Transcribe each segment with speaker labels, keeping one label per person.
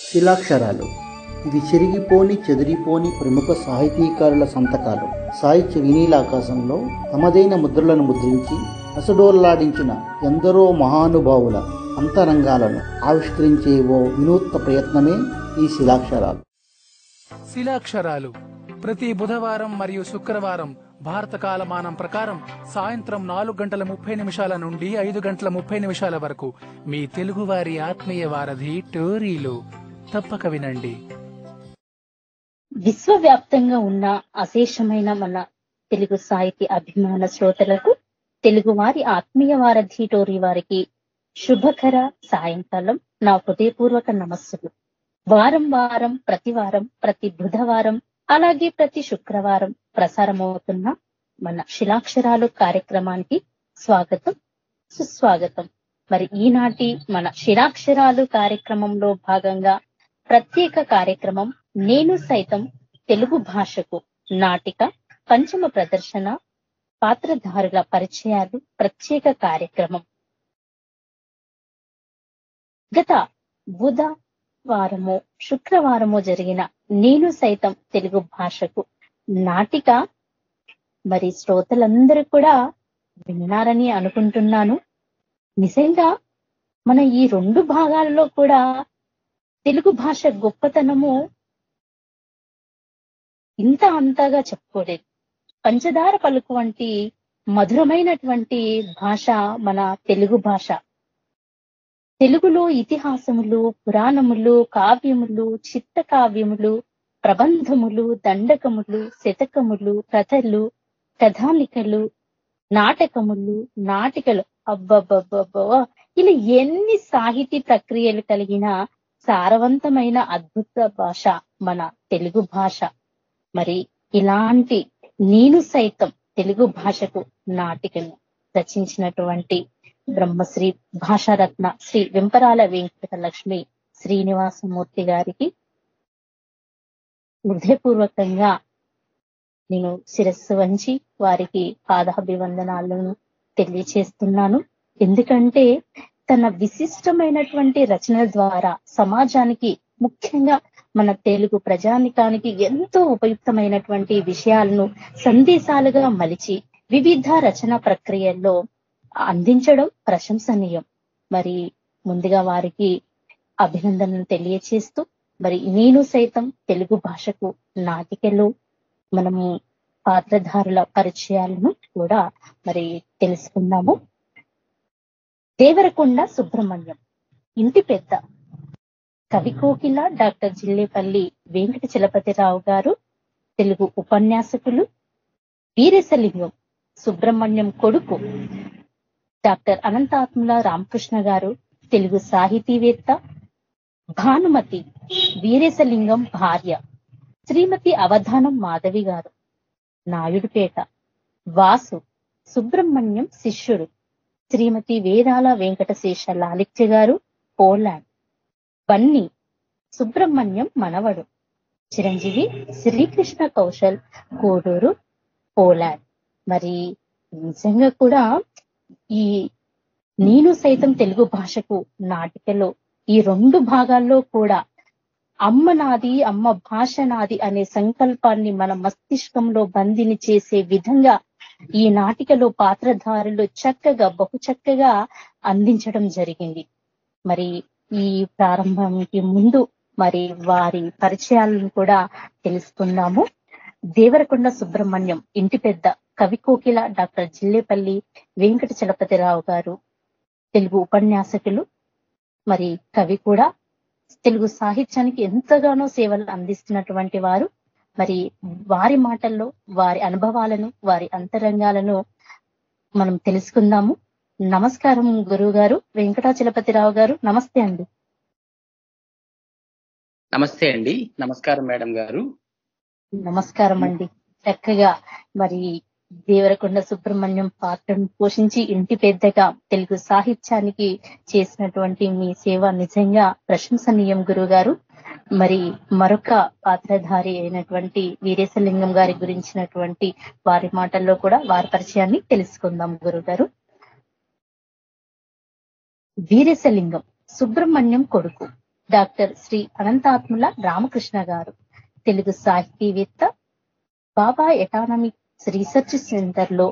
Speaker 1: శిలాక్షరాలు. ఇవి చెరిగిపోని చెదిరిపోని ప్రముఖ సాహితీకారుల సంతకాలు. సాహిత్య వినీలాకాశంలో తమదైన ముద్రలను ముద్రించి అసడోల్లాడించిన ఎందరో మహానుభావుల అంతరంగాలను ఆవిష్కరించే ఓ వినూత్న ప్రయత్నమే ఈ శిలాక్షరాలు.
Speaker 2: శిలాక్షరాలు ప్రతి బుధవారం మరియు శుక్రవారం భారత కాలమానం ప్రకారం సాయంత్రం 4:30 నుండి 5:30 వరకు మీ తెలుగువారి ఆత్మీయ వారధి టోరీలో తప్పక వినండి.
Speaker 3: విశ్వవ్యాప్తంగా ఉన్న అశేషమైన మన తెలుగు సాహితీ అభిమాన శ్రోతలకు తెలుగువారి ఆత్మీయ వారధి టోరీ వారికి శుభకర సాయంకాలం నా హృదయపూర్వక నమస్సులు. వారం ప్రతి బుధవారం అలాగే ప్రతి శుక్రవారం ప్రసారమవుతున్న మన శిలాక్షరాలు కార్యక్రమానికి స్వాగతం, సుస్వాగతం. మరి ఈనాటి మన శిలాక్షరాలు కార్యక్రమంలో భాగంగా ప్రత్యేక కార్యక్రమం నేను సైతం తెలుగు భాషకు నాటిక పంచమ ప్రదర్శన పాత్రధారుల పరిచయాలు ప్రత్యేక కార్యక్రమం. గత బుధవారము శుక్రవారము జరిగిన నేను సైతం తెలుగు భాషకు నాటిక మరి శ్రోతలందరూ కూడా విన్నారని అనుకుంటున్నాను. నిజంగా మన ఈ 2 భాగాల్లో కూడా తెలుగు భాష గొప్పతనము ఇంత అంతగా చెప్పుకోలేదు. పంచదార పలుకు వంటి మధురమైనటువంటి భాష మన తెలుగు భాష. తెలుగులో ఇతిహాసములు, పురాణములు, కావ్యములు, చిత్త కావ్యములు, ప్రబంధములు, దండకములు, శతకములు, కథలు, కథానికలు, నాటకములు, నాటికలు, అబ్బబ్బబ్బబ్బ ఇలా ఎన్ని సాహితీ ప్రక్రియలు కలిగిన సారవంతమైన అద్భుత భాష మన తెలుగు భాష. మరి ఇలాంటి నేను సైతం తెలుగు భాషకు నాటికను రచించినటువంటి బ్రహ్మశ్రీ భాషారత్న శ్రీ వెంపరాల వెంకట లక్ష్మి శ్రీనివాసమూర్తి గారికి హృదయపూర్వకంగా నేను శిరస్సు వంచి వారికి పాదాభివందనాలను తెలియచేస్తున్నాను. ఎందుకంటే తన విశిష్టమైనటువంటి రచనల ద్వారా సమాజానికి, ముఖ్యంగా మన తెలుగు ప్రజానికానికి ఎంతో ఉపయుక్తమైనటువంటి విషయాలను సందేశాలుగా మలిచి వివిధ రచన ప్రక్రియల్లో అందించడం ప్రశంసనీయం. మరి ముందుగా వారికి అభినందనలు తెలియచేస్తూ మరి నేను సైతం తెలుగు భాషకు నాటికలో మనము పాత్రధారుల పరిచయాలను కూడా మరి తెలుసుకున్నాము. దేవరకొండ సుబ్రహ్మణ్యం ఇంటి పెద్ద కవి కోకిల డాక్టర్ జిల్లేపల్లి వెంకట చలపతిరావు గారు తెలుగు ఉపన్యాసకులు. వీరేశలింగం సుబ్రహ్మణ్యం కొడుకు డాక్టర్ అనంతాత్ముల రామకృష్ణ గారు తెలుగు సాహితీవేత్త. భానుమతి వీరేశలింగం భార్య శ్రీమతి అవధానం మాధవి గారు నాయుడుపేట. వాసు సుబ్రహ్మణ్యం శిష్యుడు శ్రీమతి వేదాల వెంకటశేష లాలిత్య గారు పోలాండ్. బన్నీ సుబ్రహ్మణ్యం మనవడు చిరంజీవి శ్రీకృష్ణ కౌశల్ కోడూరు పోలాండ్. మరి నిజంగా కూడా ఈ నేను సైతం తెలుగు భాషకు నాటికలో ఈ 2 భాగాల్లో కూడా అమ్మ నాది, అమ్మ భాష నాది అనే సంకల్పాన్ని మన మస్తిష్కంలో బందిని చేసే విధంగా ఈ నాటికలో పాత్రధారులు చక్కగా, బహు చక్కగా అందించడం జరిగింది. మరి ఈ ప్రారంభానికి ముందు మరి వారి పరిచయాలను కూడా తెలుసుకుందాము. దేవరకొండ సుబ్రహ్మణ్యం ఇంటి పెద్ద కవి కోకిల డాక్టర్ జిల్లేపల్లి వెంకట చలపతిరావు గారు తెలుగు ఉపన్యాసకులు, మరి కవి కూడా. తెలుగు సాహిత్యానికి ఎంతగానో సేవలు అందిస్తున్నటువంటి వారు. మరి వారి మాటల్లో వారి అనుభవాలను, వారి అంతరంగాలను మనం తెలుసుకుందాము. నమస్కారం గురువు గారు, వెంకటాచలపతిరావు గారు. నమస్తే అండి.
Speaker 4: నమస్తే అండి. నమస్కారం మేడం గారు.
Speaker 3: నమస్కారం అండి. చక్కగా మరి దేవరకొండ సుబ్రహ్మణ్యం పాత్రను పోషించి ఇంటి పెద్దగా తెలుగు సాహిత్యానికి చేసినటువంటి మీ సేవ నిజంగా ప్రశంసనీయం గురువు గారు. మరి మరొక పాత్రధారి అయినటువంటి వీరేశలింగం గారి గురించినటువంటి వారి మాటల్లో కూడా వారి పరిచయాన్ని తెలుసుకుందాం గురువు గారు. వీరేశలింగం సుబ్రహ్మణ్యం కొడుకు డాక్టర్ శ్రీ అనంతాత్ముల రామకృష్ణ గారు, తెలుగు సాహితీవేత్త, బాబా ఎకానమిక్స్ రీసెర్చ్ సెంటర్ లో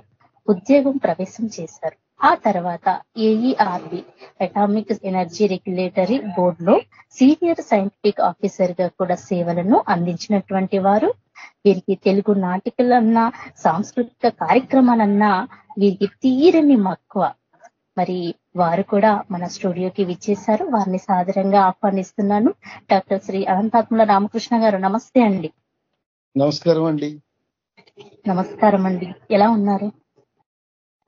Speaker 3: ఉద్యోగం ప్రవేశం చేశారు. ఆ తర్వాత AERB atomic energy regulatory board లో సీనియర్ సైంటిఫిక్ ఆఫీసర్ గా కూడా సేవలను అందించినటువంటి వారు. వీరికి తెలుగు నాటికలన్నా, సాంస్కృతిక కార్యక్రమాలన్నా వీరికి తీరని మక్కువ. మరి వారు కూడా మన స్టూడియోకి విచ్చేశారు. వారిని సాదరంగా ఆహ్వానిస్తున్నాను. డాక్టర్ శ్రీ అనంతాత్ముల రామకృష్ణ గారు, నమస్తే అండి.
Speaker 5: నమస్కారం అండి.
Speaker 3: నమస్కారం అండి. ఎలా ఉన్నారు?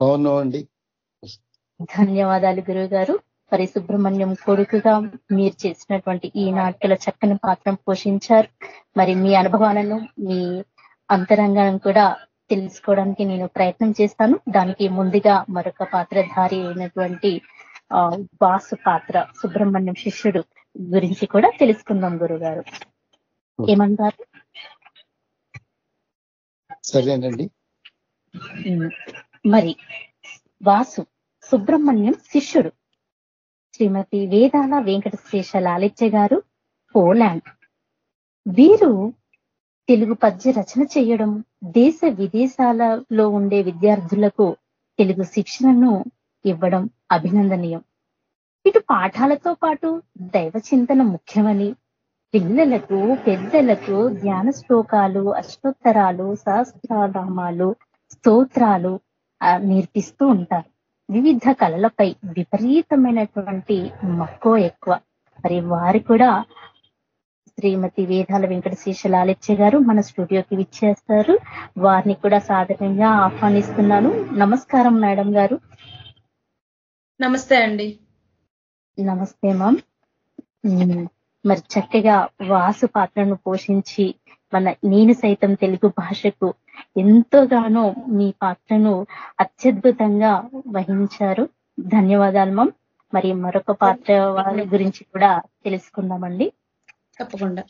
Speaker 5: బాగున్నామండి.
Speaker 3: ధన్యవాదాలు గురువు గారు. మరి సుబ్రహ్మణ్యం కొడుకుగా మీరు చేసినటువంటి ఈ నాటికల చక్కని పాత్రను పోషించారు. మరి మీ అనుభవాలను, మీ అంతరంగాలను కూడా తెలుసుకోవడానికి నేను ప్రయత్నం చేస్తాను. దానికి ముందుగా మరొక పాత్రధారి అయినటువంటి వాసు పాత్ర, సుబ్రహ్మణ్యం శిష్యుడు గురించి కూడా తెలుసుకుందాం గురుగారు. ఏమంటారు?
Speaker 5: సరేనండి.
Speaker 3: మరి వాసు సుబ్రహ్మణ్యం శిష్యుడు శ్రీమతి వేదాల వెంకటశేష లాలిత్య గారు, పోలాండ్. వీరు తెలుగు పద్య రచన చేయడం, దేశ విదేశాలలో ఉండే విద్యార్థులకు తెలుగు శిక్షణను ఇవ్వడం అభినందనీయం. ఇటు పాఠాలతో పాటు దైవ చింతన ముఖ్యమని పిల్లలకు, పెద్దలకు ధ్యాన శ్లోకాలు, అష్టోత్తరాలు, సహస్రనామాలు, స్తోత్రాలు నేర్పిస్తూ ఉంటారు. వివిధ కళలపై విపరీతమైనటువంటి మక్కువ ఎక్కువ. మరి వారు కూడా శ్రీమతి వేదాల వెంకటశేష లాలిత్య గారు మన స్టూడియోకి విచ్చేస్తారు. వారిని కూడా సాధారణంగా ఆహ్వానిస్తున్నాను. నమస్కారం మేడం గారు.
Speaker 6: నమస్తే అండి.
Speaker 3: నమస్తే మామ్. మరి చక్కగా వాసు పాత్రను పోషించి నేను సైతం తెలుగు భాషకు ఎంతోగానో మీ పాత్రను అత్యద్భుతంగా వహించారు. ధన్యవాదాలు మామ్. మరి మరొక పాత్ర వారి గురించి కూడా తెలుసుకుందామండి.
Speaker 6: తప్పకుండా.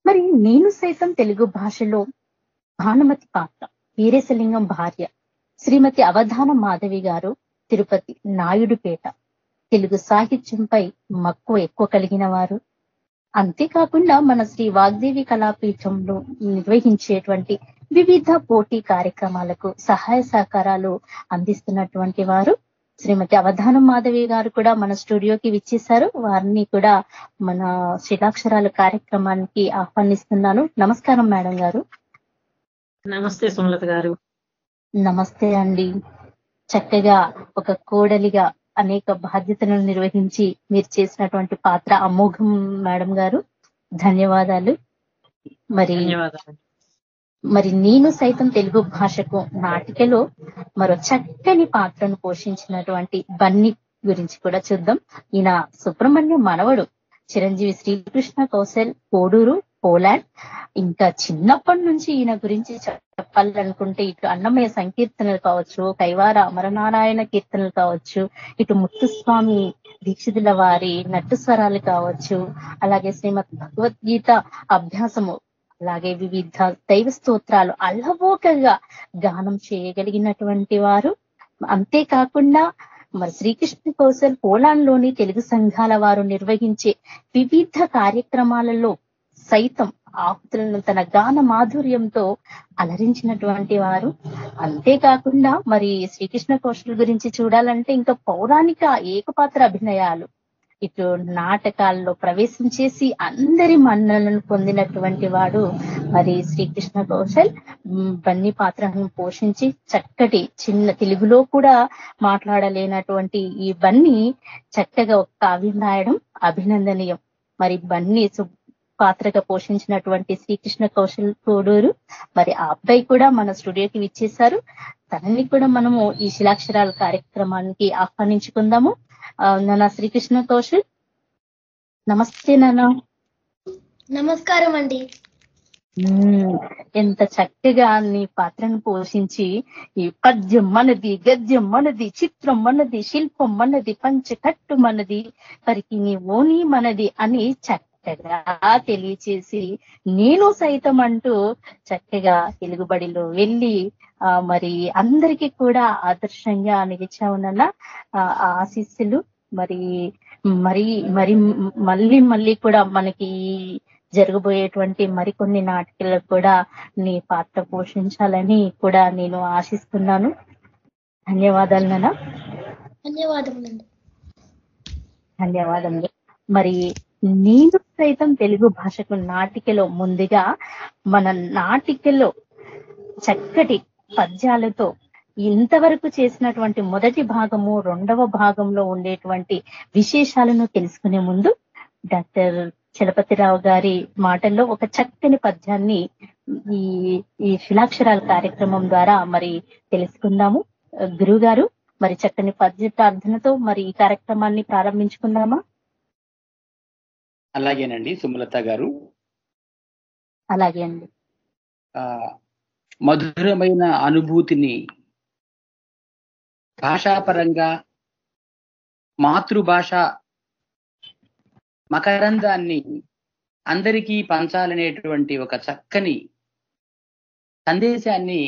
Speaker 3: మరి నేను సైతం తెలుగు భాషలో భానుమతి పాత్ర, వీరేశలింగం భార్య శ్రీమతి అవధాన మాధవి గారు, తిరుపతి నాయుడుపేట. తెలుగు సాహిత్యంపై మక్కువ ఎక్కువ కలిగిన వారు. అంతేకాకుండా మన శ్రీ వాగ్దేవి కళాపీఠంలో నిర్వహించేటువంటి వివిధ పోటీ కార్యక్రమాలకు సహాయ సహకారాలు అందిస్తున్నటువంటి వారు. శ్రీమతి అవధాన మాధవి గారు కూడా మన స్టూడియోకి విచ్చేశారు. వారిని కూడా మన శిలాక్షరాల కార్యక్రమానికి ఆహ్వానిస్తున్నాను. నమస్కారం మేడం గారు.
Speaker 6: నమస్తే సుమలత గారు.
Speaker 3: నమస్తే అండి. చక్కగా ఒక కోడలిగా అనేక బాధ్యతలను నిర్వహించి మీరు చేసినటువంటి పాత్ర అమోఘం మేడం గారు. ధన్యవాదాలు. మరి నేను సైతం తెలుగు భాషకు నాటికలో మరో చక్కని పాత్రను పోషించినటువంటి బన్నీ గురించి కూడా చూద్దాం. ఈయన సుబ్రహ్మణ్యం మనవడు, చిరంజీవి శ్రీకృష్ణ కౌశల్, కోడూరు, పోలాండ్. ఇంకా చిన్నప్పటి నుంచి ఈయన గురించి చెప్పాలనుకుంటే ఇటు అన్నమయ్య సంకీర్తనలు కావచ్చు, కైవార అమరనారాయణ కీర్తనలు కావచ్చు, ఇటు ముత్తుస్వామి దీక్షితుల వారి నట్టు స్వరాలు కావచ్చు, అలాగే శ్రీమద్ భగవద్గీత అభ్యాసము, అలాగే వివిధ దైవ స్తోత్రాలు అల్లవోకగా గానం చేయగలిగినటువంటి వారు. అంతేకాకుండా మరి శ్రీకృష్ణ కౌశల్ పోలాండ్ లోని తెలుగు సంఘాల వారు నిర్వహించే వివిధ కార్యక్రమాలలో సైతం ఆహుతులను తన గాన మాధుర్యంతో అలరించినటువంటి వారు. అంతేకాకుండా మరి శ్రీకృష్ణ కౌశల్ గురించి చూడాలంటే ఇంకా పౌరాణిక ఏకపాత్ర అభినయాలు, ఇటు నాటకాల్లో ప్రవేశం చేసి అందరి మన్నలను పొందినటువంటి వాడు మరి శ్రీకృష్ణ కౌశల్. బన్నీ పాత్రను పోషించి చక్కటి చిన్న తెలుగులో కూడా మాట్లాడలేనటువంటి ఈ బన్నీ చక్కగా ఒక కావ్యం రాయడం అభినందనీయం. మరి బన్నీ పాత్రగా పోషించినటువంటి శ్రీకృష్ణ కౌశల్ కోడూరు, మరి ఆ అబ్బాయి కూడా మన స్టూడియోకి విచ్చేశారు. తనని కూడా మనము ఈ శిలాక్షరాల కార్యక్రమానికి ఆహ్వానించుకుందాము. నాన్న శ్రీకృష్ణ కౌశల్, నమస్తే నాన్న.
Speaker 7: నమస్కారం అండి.
Speaker 3: ఎంత చక్కగా నీ పాత్రను పోషించి ఈ పద్యం మనది, గద్యం మనది, చిత్రం మనది, శిల్పం మనది, పంచకట్టు మనది, పరికి నీ ఓని మనది అని చక్కగా తెలియచేసి నేను సైతం అంటూ చక్కగా తెలుగుబడిలో వెళ్ళి మరి అందరికీ కూడా ఆదర్శంగా నిలిచావునన్న ఆశీస్సులు మరి మరి మరి మళ్ళీ మళ్ళీ కూడా మనకి జరగబోయేటువంటి మరికొన్ని నాటికలకు కూడా నీ పాత్ర పోషించాలని కూడా నేను ఆశిస్తున్నాను. ధన్యవాదాలు నాన్న.
Speaker 7: ధన్యవాదములండి.
Speaker 3: ధన్యవాదములు. మరి నేను సైతం తెలుగు భాషకు నాటికలో ముందుగా మన నాటికలో చక్కటి పద్యాలతో ఇంతవరకు చేసినటువంటి మొదటి భాగము, రెండవ భాగంలో ఉండేటువంటి విశేషాలను తెలుసుకునే ముందు డాక్టర్ చలపతిరావు గారి మాటల్లో ఒక చక్కని పద్యాన్ని ఈ శిలాక్షరాల కార్యక్రమం ద్వారా మరి తెలుసుకుందాము. గురువు గారు, మరి చక్కని పద్య ప్రార్థనతో మరి ఈ కార్యక్రమాన్ని ప్రారంభించుకుందామా?
Speaker 4: అలాగేనండి సుమలత గారు.
Speaker 3: అలాగే అండి.
Speaker 4: మధురమైన అనుభూతిని భాషాపరంగా మాతృభాష మకరందాన్ని అందరికీ పంచాలనేటువంటి ఒక చక్కని సందేశాన్ని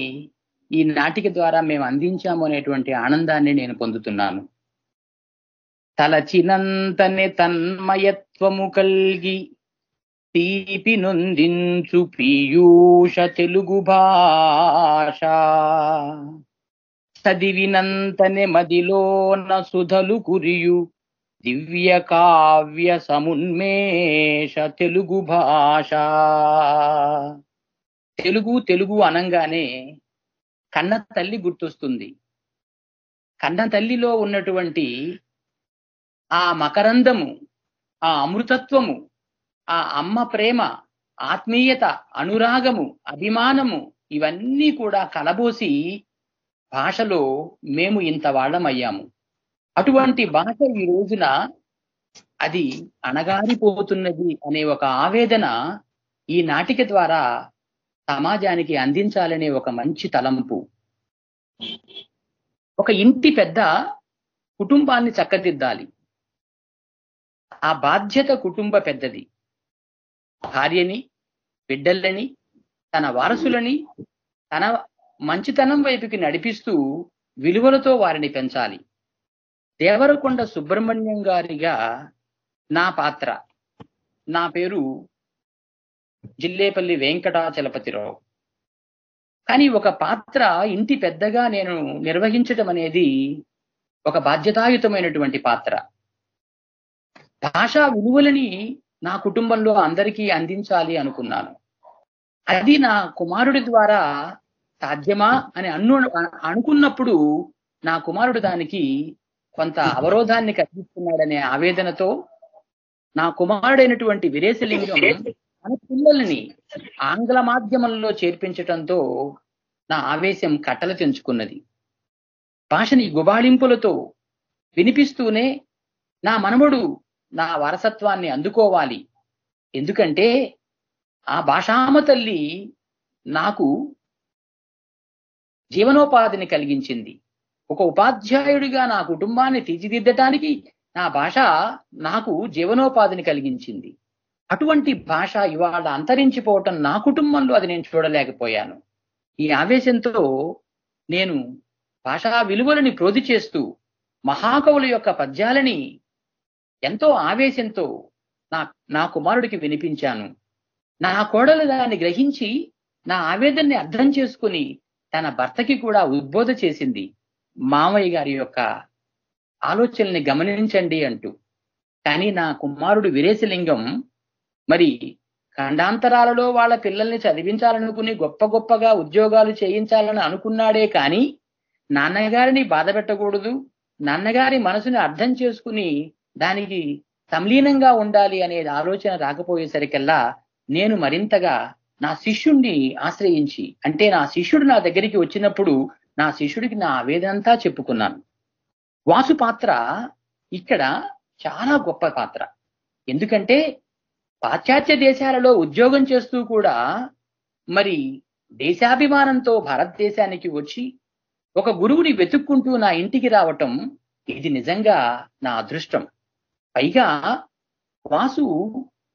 Speaker 4: ఈ నాటిక ద్వారా మేము అందించాము అనేటువంటి ఆనందాన్ని నేను పొందుతున్నాను. తలచినంతనే తన్మయత్వము కల్గి తీపి నొందించు పీయూష తెలుగు భాష, చదివినంతనే మదిలోన సుధలు కురియు దివ్య కావ్య సమున్మేష తెలుగు భాష. తెలుగు అనంగానే కన్న తల్లి గుర్తొస్తుంది. కన్న తల్లిలో ఉన్నటువంటి ఆ మకరందము, ఆ అమృతత్వము, ఆ అమ్మ ప్రేమ, ఆత్మీయత, అనురాగము, అభిమానము ఇవన్నీ కూడా కలబోసి భాషలో మేము ఇంత వాళ్ళమయ్యాము. అటువంటి భాష ఈ రోజున అది అణగారిపోతున్నది అనే ఒక ఆవేదన ఈ నాటిక ద్వారా సమాజానికి అందించాలనే ఒక మంచి తలంపు. ఒక ఇంటి పెద్ద కుటుంబాన్ని చక్కదిద్దాలి. ఆ బాధ్యత కుటుంబ పెద్దది. భార్యని, బిడ్డలని, తన వారసులని తన మంచితనం వైపుకి నడిపిస్తూ విలువలతో వారిని పెంచాలి. దేవరకొండ సుబ్రహ్మణ్యం గారిగా నా పాత్ర. నా పేరు జిల్లేపల్లి వెంకటాచలపతిరావు. కానీ ఒక పాత్ర ఇంటి పెద్దగా నేను నిర్వహించడం అనేది ఒక బాధ్యతాయుతమైనటువంటి పాత్ర. భాషా విలువలని నా కుటుంబంలో అందరికీ అందించాలి అనుకున్నాను. అది నా కుమారుడి ద్వారా సాధ్యమా అని అనుకున్నప్పుడు నా కుమారుడు దానికి కొంత అవరోధాన్ని కలిగిస్తున్నాడనే ఆవేదనతో నా కుమారుడైనటువంటి వీరేశలింగం మన పిల్లల్ని ఆంగ్ల మాధ్యమంలో చేర్పించటంతో నా ఆవేశం కట్టలు తెంచుకున్నది. భాషని గుబాళింపులతో వినిపిస్తూనే నా మనవడు నా వారసత్వాన్ని అందుకోవాలి. ఎందుకంటే ఆ భాషామ తల్లి నాకు జీవనోపాధిని కలిగించింది. ఒక ఉపాధ్యాయుడిగా నా కుటుంబాన్ని తీర్చిదిద్దటానికి నా భాష నాకు జీవనోపాధిని కలిగించింది. అటువంటి భాష ఇవాళ అంతరించిపోవటం నా కుటుంబంలో అది నేను చూడలేకపోయాను. ఈ ఆవేశంతో నేను భాషా విలువలని ప్రోధి చేస్తూ మహాకవుల యొక్క పద్యాలని ఎంతో ఆవేశంతో నా కుమారుడికి వినిపించాను. నా కోడలు దాన్ని గ్రహించి నా ఆవేదనని అర్థం చేసుకుని తన భర్తకి కూడా ఉద్బోధ చేసింది. మామయ్య గారి యొక్క ఆలోచనల్ని గమనించండి అంటూ. కానీ నా కుమారుడు వీరేశలింగం మరి ఖండాంతరాలలో వాళ్ళ పిల్లల్ని చదివించాలనుకుని గొప్పగా ఉద్యోగాలు చేయించాలని అనుకున్నాడే కానీ నాన్నగారిని బాధ పెట్టకూడదు, నాన్నగారి మనసుని అర్థం చేసుకుని దానికి సంలీనంగా ఉండాలి అనే ఆలోచన రాకపోయేసరికల్లా నేను మరింతగా నా శిష్యుణ్ణి ఆశ్రయించి, అంటే నా శిష్యుడు నా దగ్గరికి వచ్చినప్పుడు నా శిష్యుడికి నా ఆవేదనంతా చెప్పుకున్నాను. వాసు పాత్ర ఇక్కడ చాలా గొప్ప పాత్ర. ఎందుకంటే పాశ్చాత్య దేశాలలో ఉద్యోగం చేస్తూ కూడా మరి దేశాభిమానంతో భారతదేశానికి వచ్చి ఒక గురువుని వెతుక్కుంటూ నా ఇంటికి రావటం ఇది నిజంగా నా అదృష్టం. పైగా వాసు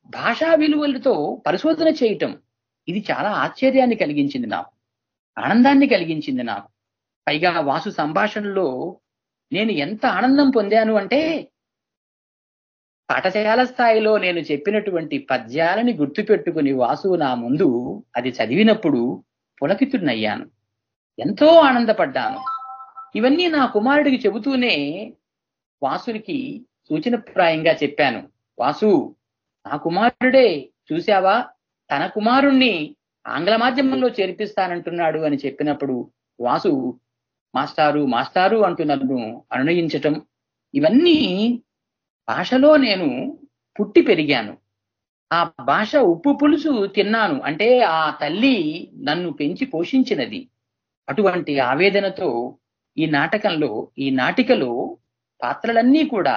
Speaker 4: భాషా విలువలతో పరిశోధన చేయటం ఇది చాలా ఆశ్చర్యాన్ని కలిగించింది నాకు, ఆనందాన్ని కలిగించింది నాకు. పైగా వాసు సంభాషణలో నేను ఎంత ఆనందం పొందాను అంటే పాఠశాల స్థాయిలో నేను చెప్పినటువంటి పద్యాలని గుర్తుపెట్టుకుని వాసు నా ముందు అది చదివినప్పుడు పులకితుడినయ్యాను. ఎంతో ఆనందపడ్డాను. ఇవన్నీ నా కుమారుడికి చెబుతూనే వాసునికి సూచనప్రాయంగా చెప్పాను. వాసు, నా కుమారుడే, చూశావా, తన కుమారుణ్ణి ఆంగ్ల మాధ్యమంలో చేర్పిస్తానంటున్నాడు అని చెప్పినప్పుడు వాసు మాస్టారు మాస్టారు అంటూ నన్ను అనునయించటం, ఇవన్నీ భాషలో నేను పుట్టి పెరిగాను. ఆ భాష ఉప్పు పులుసు తిన్నాను. అంటే ఆ తల్లి నన్ను పెంచి పోషించినది. అటువంటి ఆవేదనతో ఈ నాటికలో పాత్రలన్నీ కూడా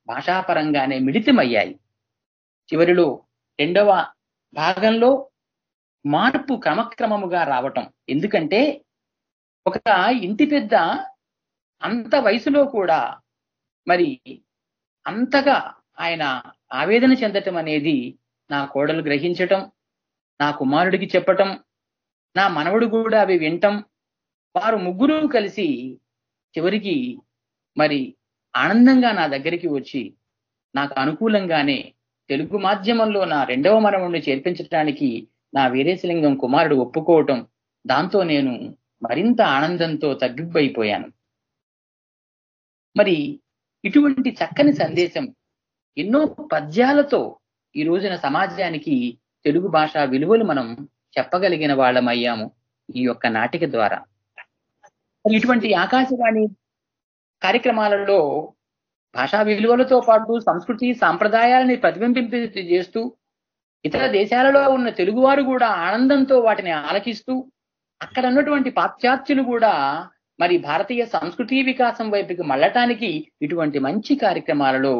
Speaker 4: భాషాపరంగానే మిళితమయ్యాయి. చివరిలో 2వ భాగంలో మార్పు క్రమక్రమముగా రావటం. ఎందుకంటే ఒక ఇంటి పెద్ద అంత వయసులో కూడా మరి అంతగా ఆయన ఆవేదన చెందటం అనేది నా కోడలు గ్రహించటం, నా కుమారుడికి చెప్పటం, నా మనవడు కూడా అవి వినటం, వారు ముగ్గురు కలిసి చివరికి మరి ఆనందంగా నా దగ్గరికి వచ్చి నాకు అనుకూలంగానే తెలుగు మాధ్యమంలో నా 2వ మనవడిని చేర్పించడానికి నా వీరేశలింగం కుమారుడు ఒప్పుకోవటం, దాంతో నేను మరింత ఆనందంతో తగ్గిపోయిపోయాను. మరి ఇటువంటి చక్కని సందేశం ఎన్నో పద్యాలతో ఈ రోజున సమాజానికి తెలుగు భాష విలువలు మనం చెప్పగలిగిన వాళ్ళమయ్యాము ఈ యొక్క నాటిక ద్వారా. ఇటువంటి ఆకాశవాణి కార్యక్రమాలలో భాషా విలువలతో పాటు సంస్కృతి సాంప్రదాయాలని ప్రతిబింబింప చేస్తూ ఇతర దేశాలలో ఉన్న తెలుగువారు కూడా ఆనందంతో వాటిని ఆలకిస్తూ అక్కడ ఉన్నటువంటి పాశ్చాత్యులు కూడా మరి భారతీయ సంస్కృతి వికాసం వైపుకి మళ్ళటానికి ఇటువంటి మంచి కార్యక్రమాలలో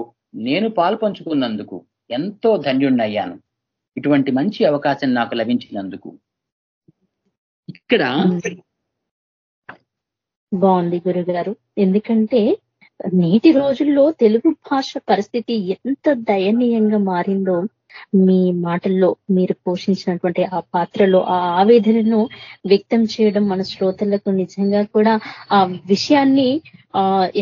Speaker 4: నేను పాల్పంచుకున్నందుకు ఎంతో ధన్యుణ్ణయ్యాను. ఇటువంటి మంచి అవకాశం నాకు లభించినందుకు. ఇక్కడ
Speaker 3: బాగుంది గురుగారు. ఎందుకంటే నేటి రోజుల్లో తెలుగు భాష పరిస్థితి ఎంత దయనీయంగా మారిందో మీ మాటల్లో మీరు పోషించినటువంటి ఆ పాత్రలో ఆ ఆవేదనను వ్యక్తం చేయడం మన శ్రోతలకు నిజంగా కూడా ఆ విషయాన్ని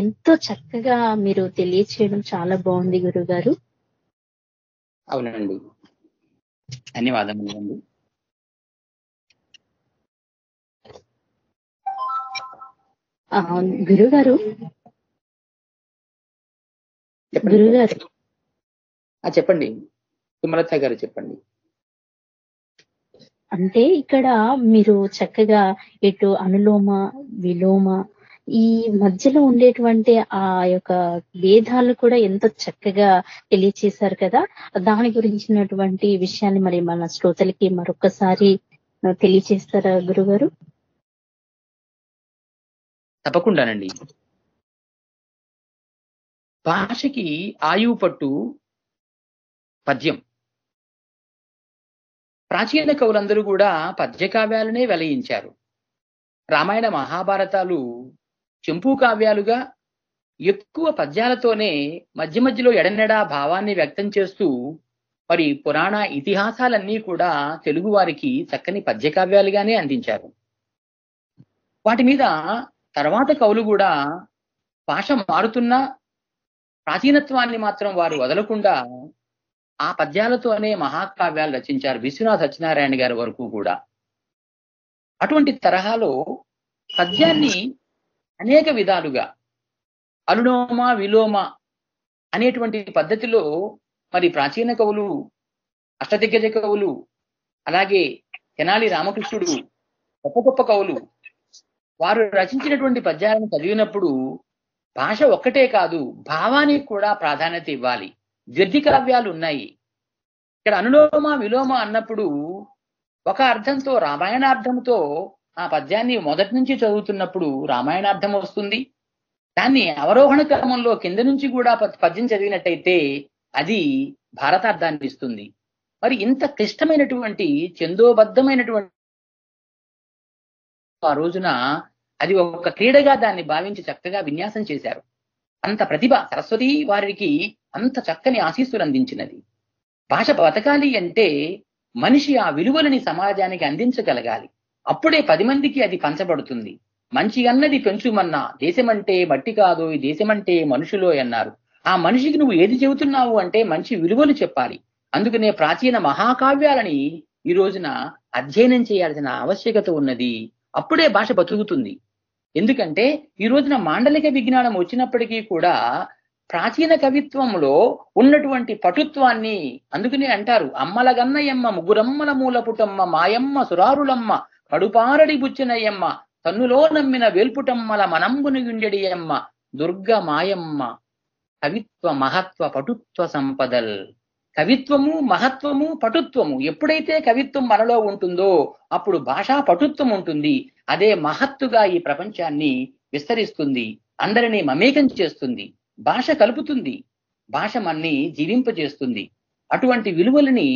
Speaker 3: ఎంతో చక్కగా మీరు తెలియచేయడం చాలా బాగుంది గురుగారు.
Speaker 4: అవునండి, ధన్యవాదములు.
Speaker 3: గురుగారు
Speaker 4: చెప్పండి సుమలత గారు, చెప్పండి.
Speaker 3: అంటే ఇక్కడ మీరు చక్కగా ఇటు అనులోమ విలోమ ఈ మధ్యలో ఉండేటువంటి ఆ యొక్క భేదాలు కూడా ఎంతో చక్కగా తెలియచేశారు కదా. దాని గురించినటువంటి విషయాన్ని మరి మన శ్రోతలకి మరొకసారి తెలియచేస్తారా గురుగారు?
Speaker 4: తప్పకుండానండి. భాషకి ఆయువు పట్టు పద్యం. ప్రాచీన కవులందరూ కూడా పద్యకావ్యాలనే వెలయించారు. రామాయణ మహాభారతాలు చెంపు కావ్యాలుగా ఎక్కువ పద్యాలతోనే మధ్య మధ్యలో ఎడనెడా భావాన్ని వ్యక్తం చేస్తూ మరి పురాణ ఇతిహాసాలన్నీ కూడా తెలుగు వారికి చక్కని పద్యకావ్యాలుగానే అందించారు. వాటి మీద తర్వాత కవులు కూడా భాష మారుతున్నా ప్రాచీనత్వాన్ని మాత్రం వారు వదలకుండా ఆ పద్యాలతోనే మహాకావ్యాలు రచించారు, విశ్వనాథ సత్యనారాయణ గారి వరకు కూడా. అటువంటి తరహాలో పద్యాన్ని అనేక విధాలుగా అనులోమ విలోమ అనేటువంటి పద్ధతిలో మరి ప్రాచీన కవులు, అష్టదిగ్గజ కవులు, అలాగే తెనాలి రామకృష్ణుడు, గొప్ప గొప్ప కవులు వారు రచించినటువంటి పద్యాలను చదివినప్పుడు భాష ఒక్కటే కాదు, భావానికి కూడా ప్రాధాన్యత ఇవ్వాలి. ద్వ్యర్థి కావ్యాలు ఉన్నాయి. ఇక్కడ అనులోమ విలోమ అన్నప్పుడు ఒక అర్థంతో రామాయణార్థంతో ఆ పద్యాన్ని మొదటి నుంచి చదువుతున్నప్పుడు రామాయణార్థం వస్తుంది. దాన్ని అవరోహణ క్రమంలో కింద నుంచి కూడా పద్యం చదివినట్టయితే అది భారతార్థాన్ని ఇస్తుంది. మరి ఇంత క్లిష్టమైనటువంటి ఛందోబద్ధమైనటువంటి ఆ రోజున అది ఒక క్రీడగా దాన్ని భావించి చక్కగా విన్యాసం చేశారు. అంత ప్రతిభ సరస్వతి వారికి అంత చక్కని ఆశీస్సులు అందించినది. భాష బతకాలి అంటే మనిషి ఆ విలువలని సమాజానికి అందించగలగాలి. అప్పుడే 10 మందికి అది పంచబడుతుంది. మంచి అన్నది పెంచుమన్నా దేశమంటే మట్టి కాదు, ఈ దేశమంటే మనుషులో అన్నారు. ఆ మనిషికి నువ్వు ఏది చెబుతున్నావు అంటే మంచి విలువలు చెప్పాలి. అందుకనే ప్రాచీన మహాకావ్యాలని ఈ రోజున అధ్యయనం చేయాల్సిన ఆవశ్యకత ఉన్నది. అప్పుడే భాష బతుకుతుంది. ఎందుకంటే ఈ రోజున మాండలిక విజ్ఞానం వచ్చినప్పటికీ కూడా ప్రాచీన కవిత్వంలో ఉన్నటువంటి పటుత్వాన్ని, అందుకనే అంటారు అమ్మల గన్నయమ్మ ముగ్గురమ్మల మూలపుటమ్మ మాయమ్మ సురారులమ్మ కడుపారడి బుచ్చినయ్యమ్మ తన్నులో నమ్మిన వేల్పుటమ్మల మనంబుని గుండెడియమ్మ దుర్గ మాయమ్మ కవిత్వ మహత్వ పటుత్వ సంపదల్. కవిత్వము మహత్వము పటుత్వము ఎప్పుడైతే కవిత్వం మనలో ఉంటుందో అప్పుడు భాషా పటుత్వం ఉంటుంది. అదే మహత్తుగా ఈ ప్రపంచాన్ని విస్తరిస్తుంది, అందరినీ మమేకం చేస్తుంది, భాష కలుపుతుంది, భాష మన్ని జీవింపజేస్తుంది. అటువంటి విలువలని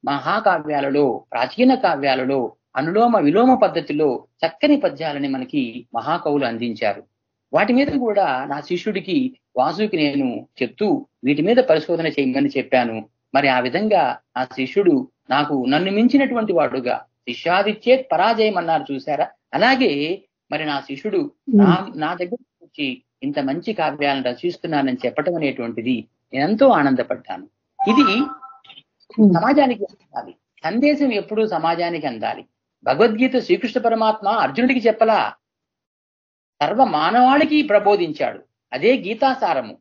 Speaker 4: మహాకావ్యాలలో, ప్రాచీన కావ్యాలలో అనులోమ విలోమ పద్ధతిలో చక్కని పద్యాలని మనకి మహాకవులు అందించారు. వాటి మీద కూడా నా శిష్యుడికి వాసుకి నేను చెప్తూ వీటి మీద పరిశోధన చేయమని చెప్పాను. మరి ఆ విధంగా ఆ శిష్యుడు నాకు నన్ను మించినటువంటి వాడుగా శిష్యాదిచ్చేత్ పరాజయం అన్నారు చూసారా, అలాగే మరి నా శిష్యుడు నా దగ్గర వచ్చి ఇంత మంచి కావ్యాలను రచిస్తున్నానని చెప్పటం అనేటువంటిది నేను ఎంతో ఆనందపడ్డాను. ఇది సమాజానికి అందాలి, సందేశం ఎప్పుడూ సమాజానికి అందాలి. భగవద్గీత శ్రీకృష్ణ పరమాత్మ అర్జునుడికి చెప్పలా, సర్వ మానవాళికి ప్రబోధించాడు. అదే గీతాసారము.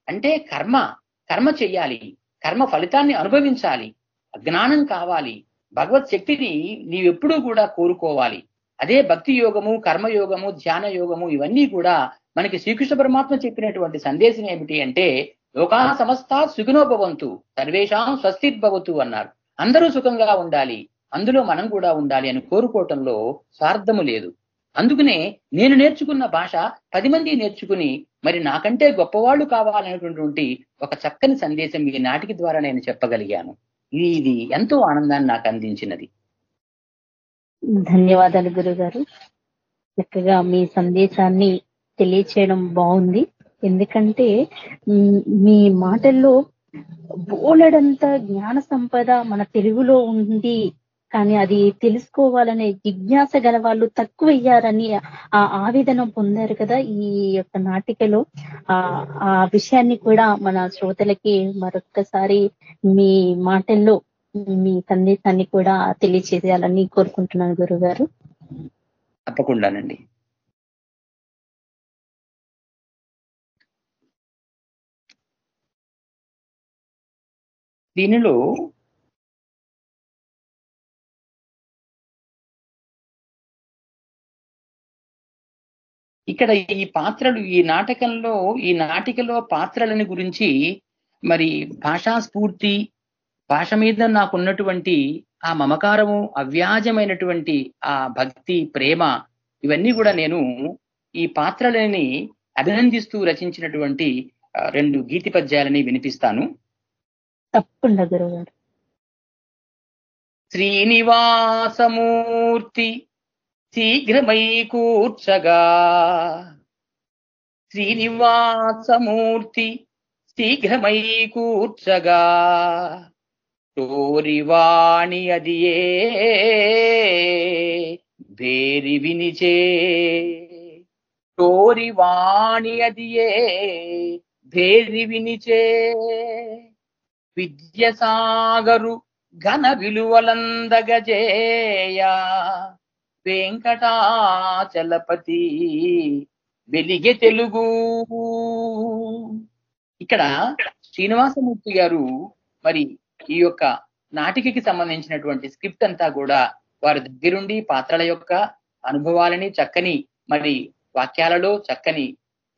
Speaker 4: అంటే కర్మ చెయ్యాలి, కర్మ ఫలితాన్ని అనుభవించాలి, జ్ఞానం కావాలి, భగవత్ శక్తిని నీవెప్పుడూ కూడా కోరుకోవాలి. అదే భక్తి యోగము, కర్మయోగము, ధ్యాన యోగము ఇవన్నీ కూడా మనకి శ్రీకృష్ణ పరమాత్మ చెప్పినటువంటి సందేశం ఏమిటి అంటే లోకా సమస్తా సుఖినో భవంతు సర్వేషాం స్వస్తిర్భవతు అన్నారు. అందరూ సుఖంగా ఉండాలి, అందులో మనం కూడా ఉండాలి అని కోరుకోవటంలో స్వార్థము లేదు. అందుకనే నేను నేర్చుకున్న భాష 10 మంది నేర్చుకుని మరి నాకంటే గొప్పవాళ్ళు కావాలనేటువంటి ఒక చక్కని సందేశం ఈ నాటికి ద్వారా నేను చెప్పగలిగాను. ఇది ఎంతో ఆనందాన్ని నాకు అందించినది.
Speaker 3: ధన్యవాదాలు గురుగారు. చక్కగా మీ సందేశాన్ని తెలియచేయడం బాగుంది. ఎందుకంటే మీ మాటల్లో బోలెడంత జ్ఞాన సంపద మన తెలుగులో ఉంది, కానీ అది తెలుసుకోవాలనే జిజ్ఞాస గల వాళ్ళు తక్కువయ్యారని ఆ ఆవేదన పొందారు కదా ఈ యొక్క నాటికలో. ఆ విషయాన్ని కూడా మన శ్రోతలకి మరొక్కసారి మీ మాటల్లో మీ సందేశాన్ని కూడా తెలియచేయాలని కోరుకుంటున్నాను గురుగారు.
Speaker 4: తప్పకుండానండి. దీనిలో ఇక్కడ ఈ పాత్రలు ఈ నాటికలో పాత్రలని గురించి మరి భాషా స్ఫూర్తి, భాష మీద నాకున్నటువంటి ఆ మమకారము, అవ్యాజమైనటువంటి ఆ భక్తి, ప్రేమ ఇవన్నీ కూడా నేను ఈ పాత్రలని అభినందిస్తూ రచించినటువంటి 2 గీతి పద్యాలని వినిపిస్తాను.
Speaker 3: తప్పకుండా గురుగారు.
Speaker 4: శ్రీనివాసమూర్తి శీఘ్రమై కూర్చగా, శ్రీనివాసమూర్తి శీఘ్రమై కూర్చగా తోరివాణి అదియే భేరి వినిచే, తోరివాణి అదియే భేరి వినిచే విద్యసాగరు ఘన విలువలందగజేయ వెంకటాచలపతి వెలిగే తెలుగు. ఇక్కడ శ్రీనివాసమూర్తి గారు మరి ఈ యొక్క నాటికకి సంబంధించినటువంటి స్క్రిప్ట్ అంతా కూడా వారి దగ్గరుండి పాత్రల యొక్క అనుభవాలని చక్కని మరి వాక్యాలలో చక్కని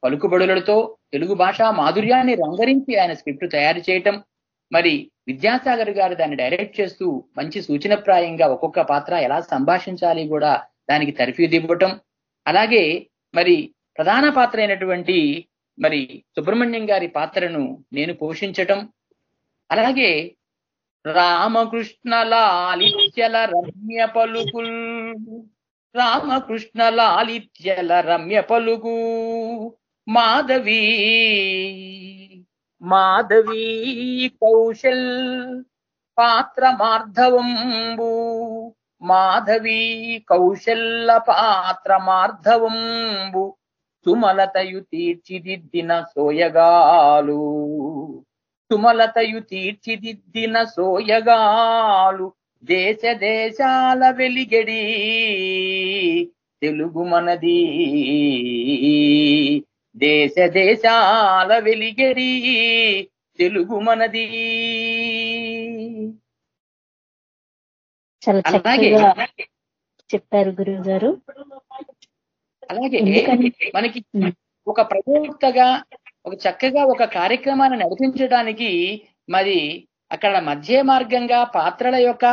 Speaker 4: పలుకుబడులతో తెలుగు భాష మాధుర్యాన్ని రంగరించి ఆయన స్క్రిప్ట్ తయారు చేయటం, మరి విద్యాసాగర్ గారు దాన్ని డైరెక్ట్ చేస్తూ మంచి సూచనప్రాయంగా ఒక్కొక్క పాత్ర ఎలా సంభాషించాలి కూడా దానికి తర్ఫీదు ఇవ్వటం, అలాగే మరి ప్రధాన పాత్ర అయినటువంటి మరి సుబ్రహ్మణ్యం గారి పాత్రను నేను పోషించటం, అలాగే రామకృష్ణ లాలిత్యల రమ్య పలుకుల్, రామకృష్ణ లాలిత్యల రమ్య పలుకు మాధవీ మాధవీ కౌశల్ పాత్ర మార్ధవంబు, మాధవీ కౌశల్ల పాత్ర మార్ధవంబు సుమలతయు తీర్చిదిద్దిన సోయగాలు, సుమలతయు తీర్చిదిద్దిన సోయగాలు, దేశ దేశాల వెలిగడి తెలుగు మనది, దేశ దేశాల వెలిగడి తెలుగు మనది.
Speaker 3: చాలా
Speaker 4: అలాగే
Speaker 3: చక్కగా చెప్పారు గురువు గారు.
Speaker 4: అలాగే
Speaker 3: ఎందుకని
Speaker 4: మనకి ఒక ప్రవక్తగా ఒక చక్కగా ఒక కార్యక్రమాన్ని నడిపించడానికి మరి అక్కడ మధ్య మార్గంగా పాత్రల యొక్క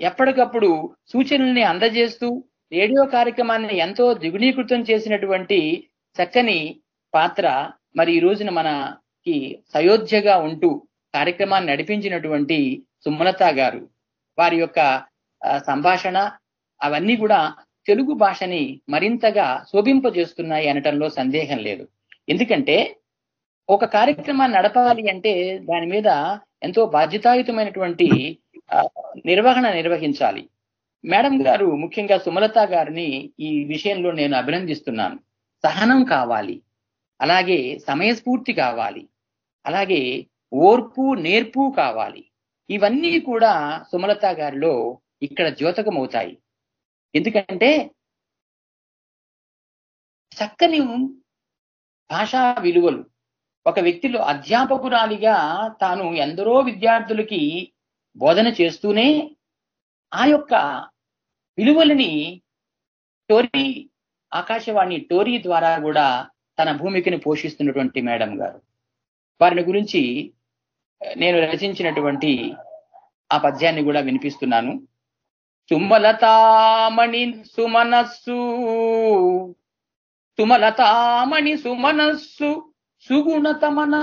Speaker 4: ఎప్పటికప్పుడు సూచనల్ని అందజేస్తూ రేడియో కార్యక్రమాన్ని ఎంతో ద్విగుణీకృతం చేసినటువంటి చక్కని పాత్ర మరి ఈ రోజున మనకి సయోధ్యగా ఉంటూ కార్యక్రమాన్ని నడిపించినటువంటి సుమలత గారు, వారి యొక్క సంభాషణ అవన్నీ కూడా తెలుగు భాషని మరింతగా శోభింపజేస్తున్నాయి అనటంలో సందేహం లేదు. ఎందుకంటే ఒక కార్యక్రమాన్ని నడపాలి అంటే దాని మీద ఎంతో బాధ్యతాయుతమైనటువంటి నిర్వహణ నిర్వహించాలి. మేడం గారు ముఖ్యంగా సుమలత గారిని ఈ విషయంలో నేను అభినందిస్తున్నాను. సహనం కావాలి, అలాగే సమయస్ఫూర్తి కావాలి, అలాగే ఓర్పు నేర్పు కావాలి. ఇవన్నీ కూడా సుమలత గారిలో ఇక్కడ ద్యోతకమవుతాయి. ఎందుకంటే చక్కని భాషా విలువలు ఒక వ్యక్తిలో అధ్యాపకురాలిగా తాను ఎందరో విద్యార్థులకి బోధన చేస్తూనే ఆ యొక్క విలువలని టోరీ ఆకాశవాణి టోరీ ద్వారా కూడా తన భూమికని పోషిస్తున్నటువంటి మేడం గారు, వారిని గురించి నేను రచించినటువంటి ఆ పద్యాన్ని కూడా వినిపిస్తున్నాను. సుమలతామణి సుమనస్సు, సుమలతామణి సుమనస్సు సుగుణతమనా,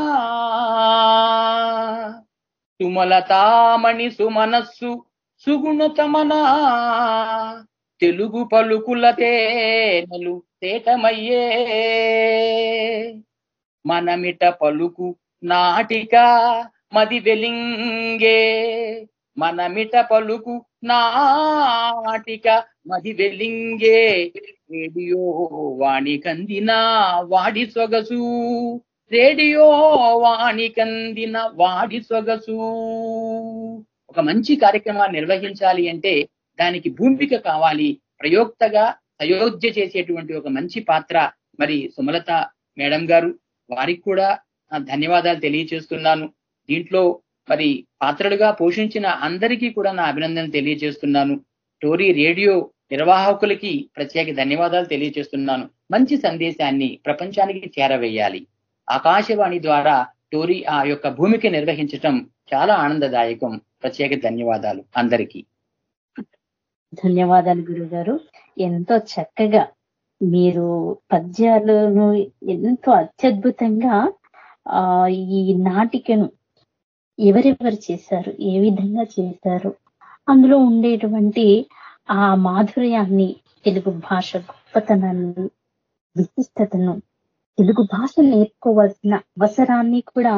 Speaker 4: సుమలతామణి సుమనస్సు సుగుణతమనా, తెలుగు పలుకుల తేనెలు తేటమయ్యే, మనమిట పలుకు నాటిక మది వెలింగే, మనమిట పలుకు నాటిక మది వెలింగే, రేడియో వాణి కందిన వాడి సొగసు, రేడియో వాణి కందిన వాడి సొగసు. ఒక మంచి కార్యక్రమాన్ని నిర్వహించాలి అంటే దానికి భూమిక కావాలి. ప్రయోక్తగా అయోధ్య చేసేటువంటి ఒక మంచి పాత్ర మరి సుమలత మేడం గారు, వారికి కూడా ధన్యవాదాలు తెలియజేస్తున్నాను. దీంట్లో మరి పాత్రలుగా పోషించిన అందరికీ కూడా నా అభినందన తెలియజేస్తున్నాను. టోరీ రేడియో నిర్వాహకులకి ప్రత్యేక ధన్యవాదాలు తెలియజేస్తున్నాను. మంచి సందేశాన్ని ప్రపంచానికి చేరవేయాలి. ఆకాశవాణి ద్వారా టోరీ ఆ యొక్క భూమిక నిర్వహించటం చాలా ఆనందదాయకం. ప్రత్యేక ధన్యవాదాలు అందరికీ.
Speaker 3: ధన్యవాదాలు గురుగారు. ఎంతో చక్కగా మీరు పద్యాలను ఎంతో అత్యద్భుతంగా ఈ నాటికను ఎవరెవరు చేశారు, ఏ విధంగా చేశారు, అందులో ఉండేటువంటి ఆ మాధుర్యాన్ని, తెలుగు భాష గొప్పతనాన్ని, విశిష్టతను, తెలుగు భాష నేర్చుకోవాల్సిన అవసరాన్ని కూడా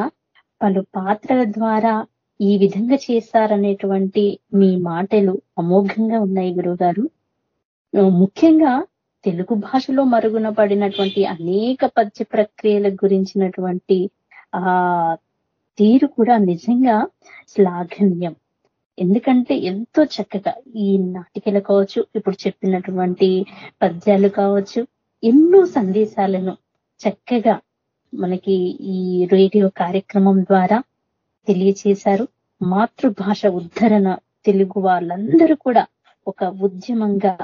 Speaker 3: పలు పాత్రల ద్వారా ఈ విధంగా చేశారనేటువంటి మీ మాటలు అమోఘంగా ఉన్నాయి గురువుగారు. ముఖ్యంగా తెలుగు భాషలో మరుగున పడినటువంటి అనేక పద్య ప్రక్రియల గురించినటువంటి తీరు కూడా నిజంగా శ్లాఘనీయం. ఎందుకంటే ఎంతో చక్కగా ఈ నాటికలు కావచ్చు, ఇప్పుడు చెప్పినటువంటి పద్యాలు కావచ్చు, ఎన్నో సందేశాలను చక్కగా మనకి ఈ రేడియో కార్యక్రమం ద్వారా తెలియచేశారు. మాతృభాష ఉద్ధరణ తెలుగు వాళ్ళందరూ కూడా ఒక ఉద్యమంగా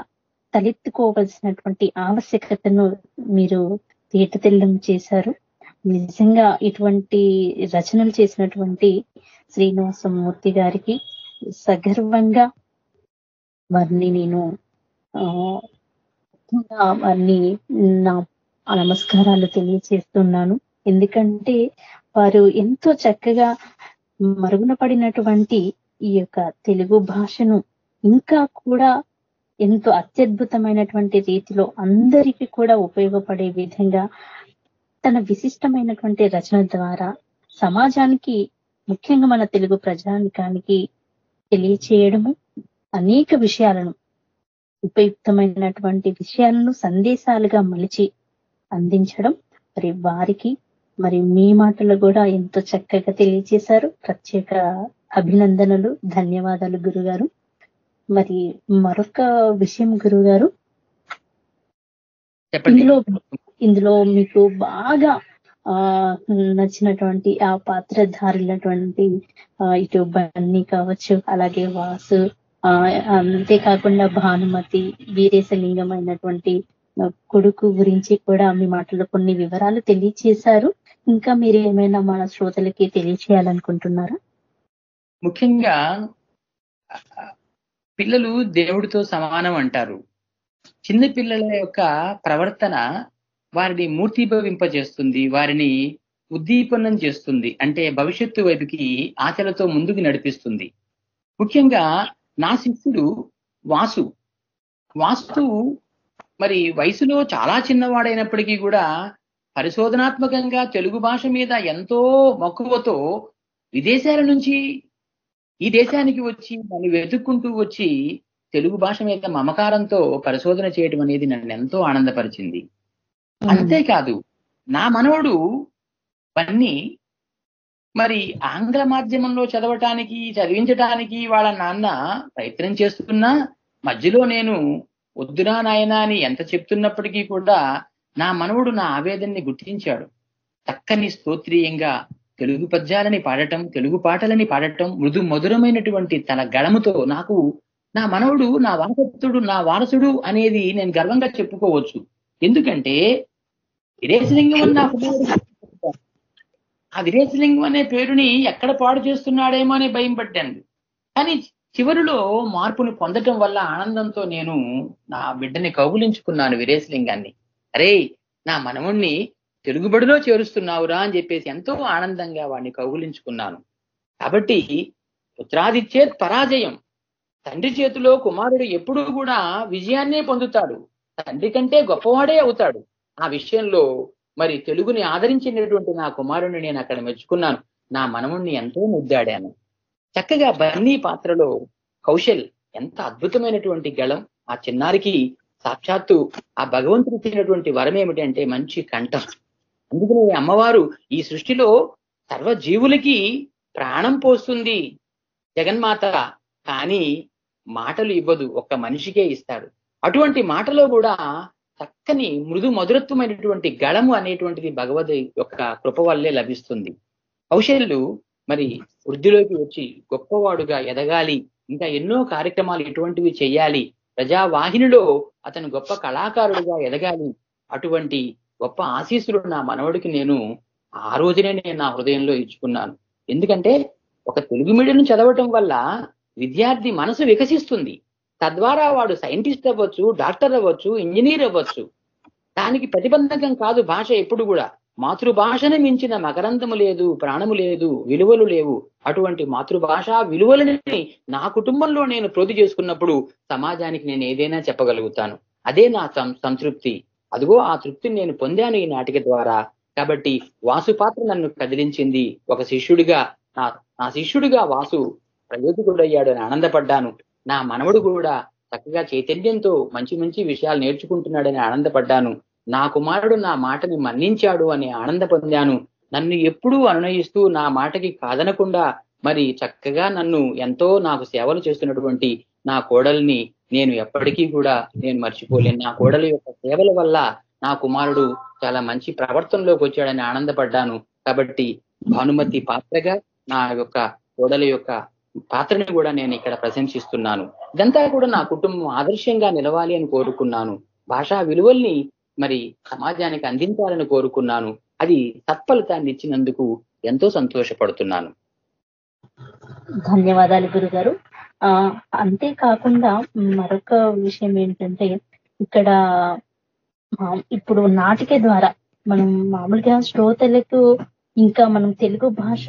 Speaker 3: తలెత్తుకోవాల్సినటువంటి ఆవశ్యకతను మీరు తేటతెల్లం చేశారు. నిజంగా ఇటువంటి రచనలు చేసినటువంటి శ్రీనివాసమూర్తి గారికి సగర్వంగా వారిని నేను వారిని నా నమస్కారాలు తెలియచేస్తున్నాను. ఎందుకంటే వారు ఎంతో చక్కగా మరుగున పడినటువంటి ఈ యొక్క తెలుగు భాషను ఇంకా కూడా ఎంతో అత్యద్భుతమైనటువంటి రీతిలో అందరికీ కూడా ఉపయోగపడే విధంగా తన విశిష్టమైనటువంటి రచన ద్వారా సమాజానికి, ముఖ్యంగా మన తెలుగు ప్రజానికానికి తెలియచేయడము, అనేక విషయాలను, ఉపయుక్తమైనటువంటి విషయాలను సందేశాలుగా మలిచి అందించడం, మరి వారికి మరి మీ మాటలు కూడా ఎంతో చక్కగా తెలియజేశారు. ప్రత్యేక అభినందనలు, ధన్యవాదాలు గురుగారు. మరి మరొక విషయం గురుగారు,
Speaker 4: చెప్పండి.
Speaker 3: ఇందులో మీకు బాగా నచ్చినటువంటి ఆ పాత్రధారులటువంటి ఇటు బన్నీ కావచ్చు, అలాగే వాసు, అంతేకాకుండా భానుమతి, వీరేశలింగం అయినటువంటి కొడుకు గురించి కూడా మీ మాటలో కొన్ని వివరాలు తెలియచేశారు. ఇంకా మీరు ఏమైనా మన శ్రోతలకి తెలియచేయాలనుకుంటున్నారా?
Speaker 4: ముఖ్యంగా పిల్లలు దేవుడితో సమానం అంటారు. చిన్న పిల్లల యొక్క ప్రవర్తన వారిని మూర్తిభవింపజేస్తుంది, వారిని ఉద్దీపనం చేస్తుంది, అంటే భవిష్యత్తు వైపుకి ఆశలతో ముందుకు నడిపిస్తుంది. ముఖ్యంగా నా శిష్యుడు వాసు మరి వయసులో చాలా చిన్నవాడైనప్పటికీ కూడా పరిశోధనాత్మకంగా తెలుగు భాష మీద ఎంతో మక్కువతో విదేశాల నుంచి ఈ దేశానికి వచ్చి నన్ను వెతుక్కుంటూ వచ్చి తెలుగు భాష మీద మమకారంతో పరిశోధన చేయడం అనేది నన్ను ఎంతో ఆనందపరిచింది. అంతేకాదు నా మనవడు బన్నీ మరి ఆంగ్ల మాధ్యమంలో చదివించటానికి వాళ్ళ నాన్న ప్రయత్నం చేస్తున్నా మధ్యలో నేను వద్దురా నాయనా అని ఎంత చెప్తున్నప్పటికీ కూడా నా మనవడు నా ఆవేదనని గుర్తించాడు. చక్కని స్తోత్రీయంగా తెలుగు పద్యాలని పాడటం, తెలుగు పాటలని పాడటం, మృదు మధురమైనటువంటి తన గళముతో నాకు నా మనవడు నా వారసుడు అనేది నేను గర్వంగా చెప్పుకోవచ్చు. ఎందుకంటే వీరేశలింగం నా ఆ వీరేశలింగం అనే పేరుని ఎక్కడ పాడు చేస్తున్నాడేమో అని భయం పడ్డాను. కానీ చివరిలో మార్పుని పొందటం వల్ల ఆనందంతో నేను నా బిడ్డని కౌగులించుకున్నాను వీరేశలింగాన్ని. అరే నా మనవుణ్ణి తెలుగుబడిలో చేరుస్తున్నావురా అని చెప్పేసి ఎంతో ఆనందంగా వాడిని కౌగులించుకున్నాను. కాబట్టి పుత్రాదిచ్చేత్ పరాజయం, తండ్రి చేతిలో కుమారుడు ఎప్పుడూ కూడా విజయాన్నే పొందుతాడు, తండ్రి కంటే గొప్పవాడే అవుతాడు. ఆ విషయంలో మరి తెలుగుని ఆదరించినటువంటి నా కుమారుడిని నేను అక్కడ మెచ్చుకున్నాను. నా మనవుణ్ణి ఎంతో ముద్దాడాను. చక్కగా బన్నీ పాత్రలో కౌశల్ ఎంత అద్భుతమైనటువంటి గళం. ఆ చిన్నారికి సాక్షాత్తు ఆ భగవంతుడు ఇచ్చినటువంటి వరం ఏమిటంటే మంచి కంఠం. అందుకనే అమ్మవారు ఈ సృష్టిలో సర్వజీవులకి ప్రాణం పోస్తుంది జగన్మాత, కానీ మాటలు ఇవ్వదు, ఒక్క మనిషికే ఇస్తాడు. అటువంటి మాటలో కూడా చక్కని మృదు మధురత్వమైనటువంటి గళము అనేటువంటిది భగవద్ యొక్క కృప వల్లే లభిస్తుంది. కౌశల్యులు మరి వృద్ధిలోకి వచ్చి గొప్పవాడుగా ఎదగాలి, ఇంకా ఎన్నో కార్యక్రమాలు ఇటువంటివి చెయ్యాలి, ప్రజావాహినిలో అతను గొప్ప కళాకారుడిగా ఎదగాలి. అటువంటి గొప్ప ఆశీస్సులు నా మనవడికి నేను ఆ రోజునే నేను నా హృదయంలో ఇచ్చుకున్నాను. ఎందుకంటే ఒక తెలుగు మీడియం చదవటం వల్ల విద్యార్థి మనసు వికసిస్తుంది. తద్వారా వాడు సైంటిస్ట్ అవ్వచ్చు, డాక్టర్ అవ్వచ్చు, ఇంజనీర్ అవ్వచ్చు. దానికి ప్రతిబంధకం కాదు భాష. ఎప్పుడు కూడా మాతృభాషని మించిన మకరందము లేదు, ప్రాణము లేదు, విలువలు లేవు. అటువంటి మాతృభాష విలువలని నా కుటుంబంలో నేను ప్రోధి చేసుకున్నప్పుడు సమాజానికి నేను ఏదైనా చెప్పగలుగుతాను. అదే నా సంతృప్తి. అదిగో ఆ తృప్తిని నేను పొందాను ఈ నాటిక ద్వారా. కాబట్టి వాసు పాత్ర నన్ను కదిలించింది. ఒక శిష్యుడిగా నా శిష్యుడిగా వాసు ప్రయోజకుడయ్యాడు అని ఆనందపడ్డాను. నా మనవడు కూడా చక్కగా చైతన్యంతో మంచి మంచి విషయాలు నేర్చుకుంటున్నాడని ఆనందపడ్డాను. నా కుమారుడు నా మాటని మన్నించాడు అని ఆనంద పొందాను. నన్ను ఎప్పుడూ అనునయిస్తూ నా మాటకి కాదనకుండా మరి చక్కగా నన్ను ఎంతో నాకు సేవలు చేస్తున్నటువంటి నా కోడల్ని నేను ఎప్పటికీ కూడా నేను మర్చిపోలేను. నా కోడలి యొక్క సేవల వల్ల నా కుమారుడు చాలా మంచి ప్రవర్తనలోకి వచ్చాడని ఆనందపడ్డాను. కాబట్టి భానుమతి పాత్రగా నా యొక్క కోడలి యొక్క పాత్రని కూడా నేను ఇక్కడ ప్రశంసిస్తున్నాను. ఇదంతా కూడా నా కుటుంబం ఆదర్శంగా నిలవాలి అని కోరుకున్నాను. భాషా విలువల్ని మరి సమాజానికి అందించాలని కోరుకున్నాను. అది సత్ఫలితాన్ని ఇచ్చినందుకు ఎంతో సంతోషపడుతున్నాను.
Speaker 3: ధన్యవాదాలు గురుగారు. అంతేకాకుండా మరొక విషయం ఏంటంటే, ఇక్కడ ఇప్పుడు నాటిక ద్వారా మనం మామూలుగా శ్రోతలకు ఇంకా మనం తెలుగు భాష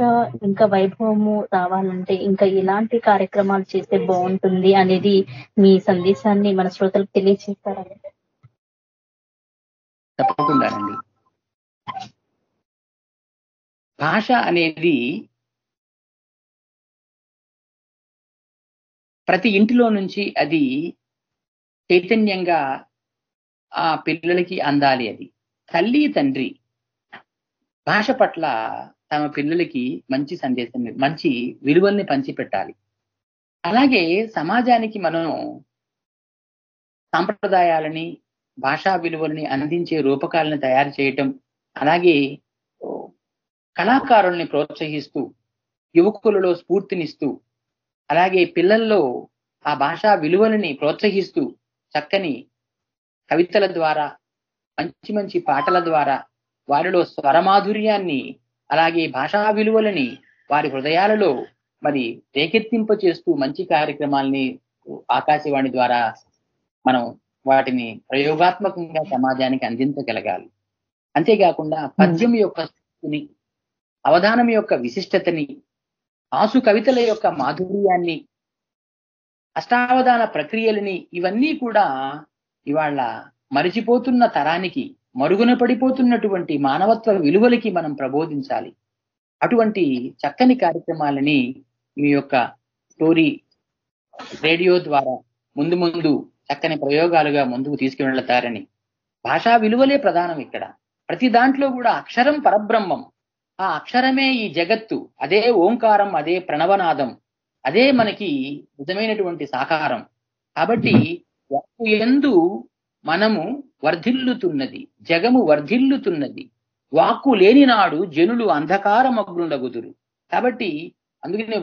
Speaker 3: ఇంకా వైభవము రావాలంటే ఇంకా ఎలాంటి కార్యక్రమాలు చేస్తే బాగుంటుంది అనేది మీ సందేశాన్ని మన శ్రోతలకు తెలియజేస్తారండి?
Speaker 4: తప్పకుండానండి. భాష అనేది ప్రతి ఇంటిలో నుంచి అది చైతన్యంగా ఆ పిల్లలకి అందాలి. అది తల్లి తండ్రి భాష పట్ల తమ పిల్లలకి మంచి సందేశాన్ని, మంచి విలువల్ని పంచిపెట్టాలి. అలాగే సమాజానికి మనం సాంప్రదాయాలని, భాషా విలువల్ని అందించే రూపకాలను తయారు చేయటం, అలాగే కళాకారుల్ని ప్రోత్సహిస్తూ, యువకులలో స్ఫూర్తినిస్తూ, అలాగే పిల్లల్లో ఆ భాషా విలువలని ప్రోత్సహిస్తూ చక్కని కవితల ద్వారా, మంచి మంచి పాటల ద్వారా వారిలో స్వరమాధుర్యాన్ని, అలాగే భాషా విలువలని వారి హృదయాలలో మరి రేకెత్తింప చేస్తూ మంచి కార్యక్రమాల్ని ఆకాశవాణి ద్వారా మనం వాటిని ప్రయోగాత్మకంగా సమాజానికి అందించగలగాలి. అంతేకాకుండా పద్యం యొక్క శక్తిని, అవధానం యొక్క విశిష్టతని, ఆసు కవితల యొక్క మాధుర్యాన్ని, అష్టావధాన ప్రక్రియలని, ఇవన్నీ కూడా ఇవాళ మరిచిపోతున్న తరానికి, మరుగున పడిపోతున్నటువంటి మానవత్వ విలువలకి మనం ప్రబోధించాలి. అటువంటి చక్కని కార్యక్రమాలని మీ యొక్క స్టోరీ రేడియో ద్వారా ముందు ముందు చక్కని ప్రయోగాలుగా ముందుకు తీసుకువెళ్తారని. భాషా విలువలే ప్రధానం ఇక్కడ. ప్రతి దాంట్లో కూడా అక్షరం పరబ్రహ్మం, ఆ అక్షరమే ఈ జగత్తు, అదే ఓంకారం, అదే ప్రణవనాదం, అదే మనకి నిజమైనటువంటి సాకారం. కాబట్టి వాక్కు యందు మనము వర్ధిల్లుతున్నది, జగము వర్ధిల్లుతున్నది, వాక్కు లేని నాడు జనులు అంధకారమగ్నుండగుదురు. కాబట్టి అందుకనే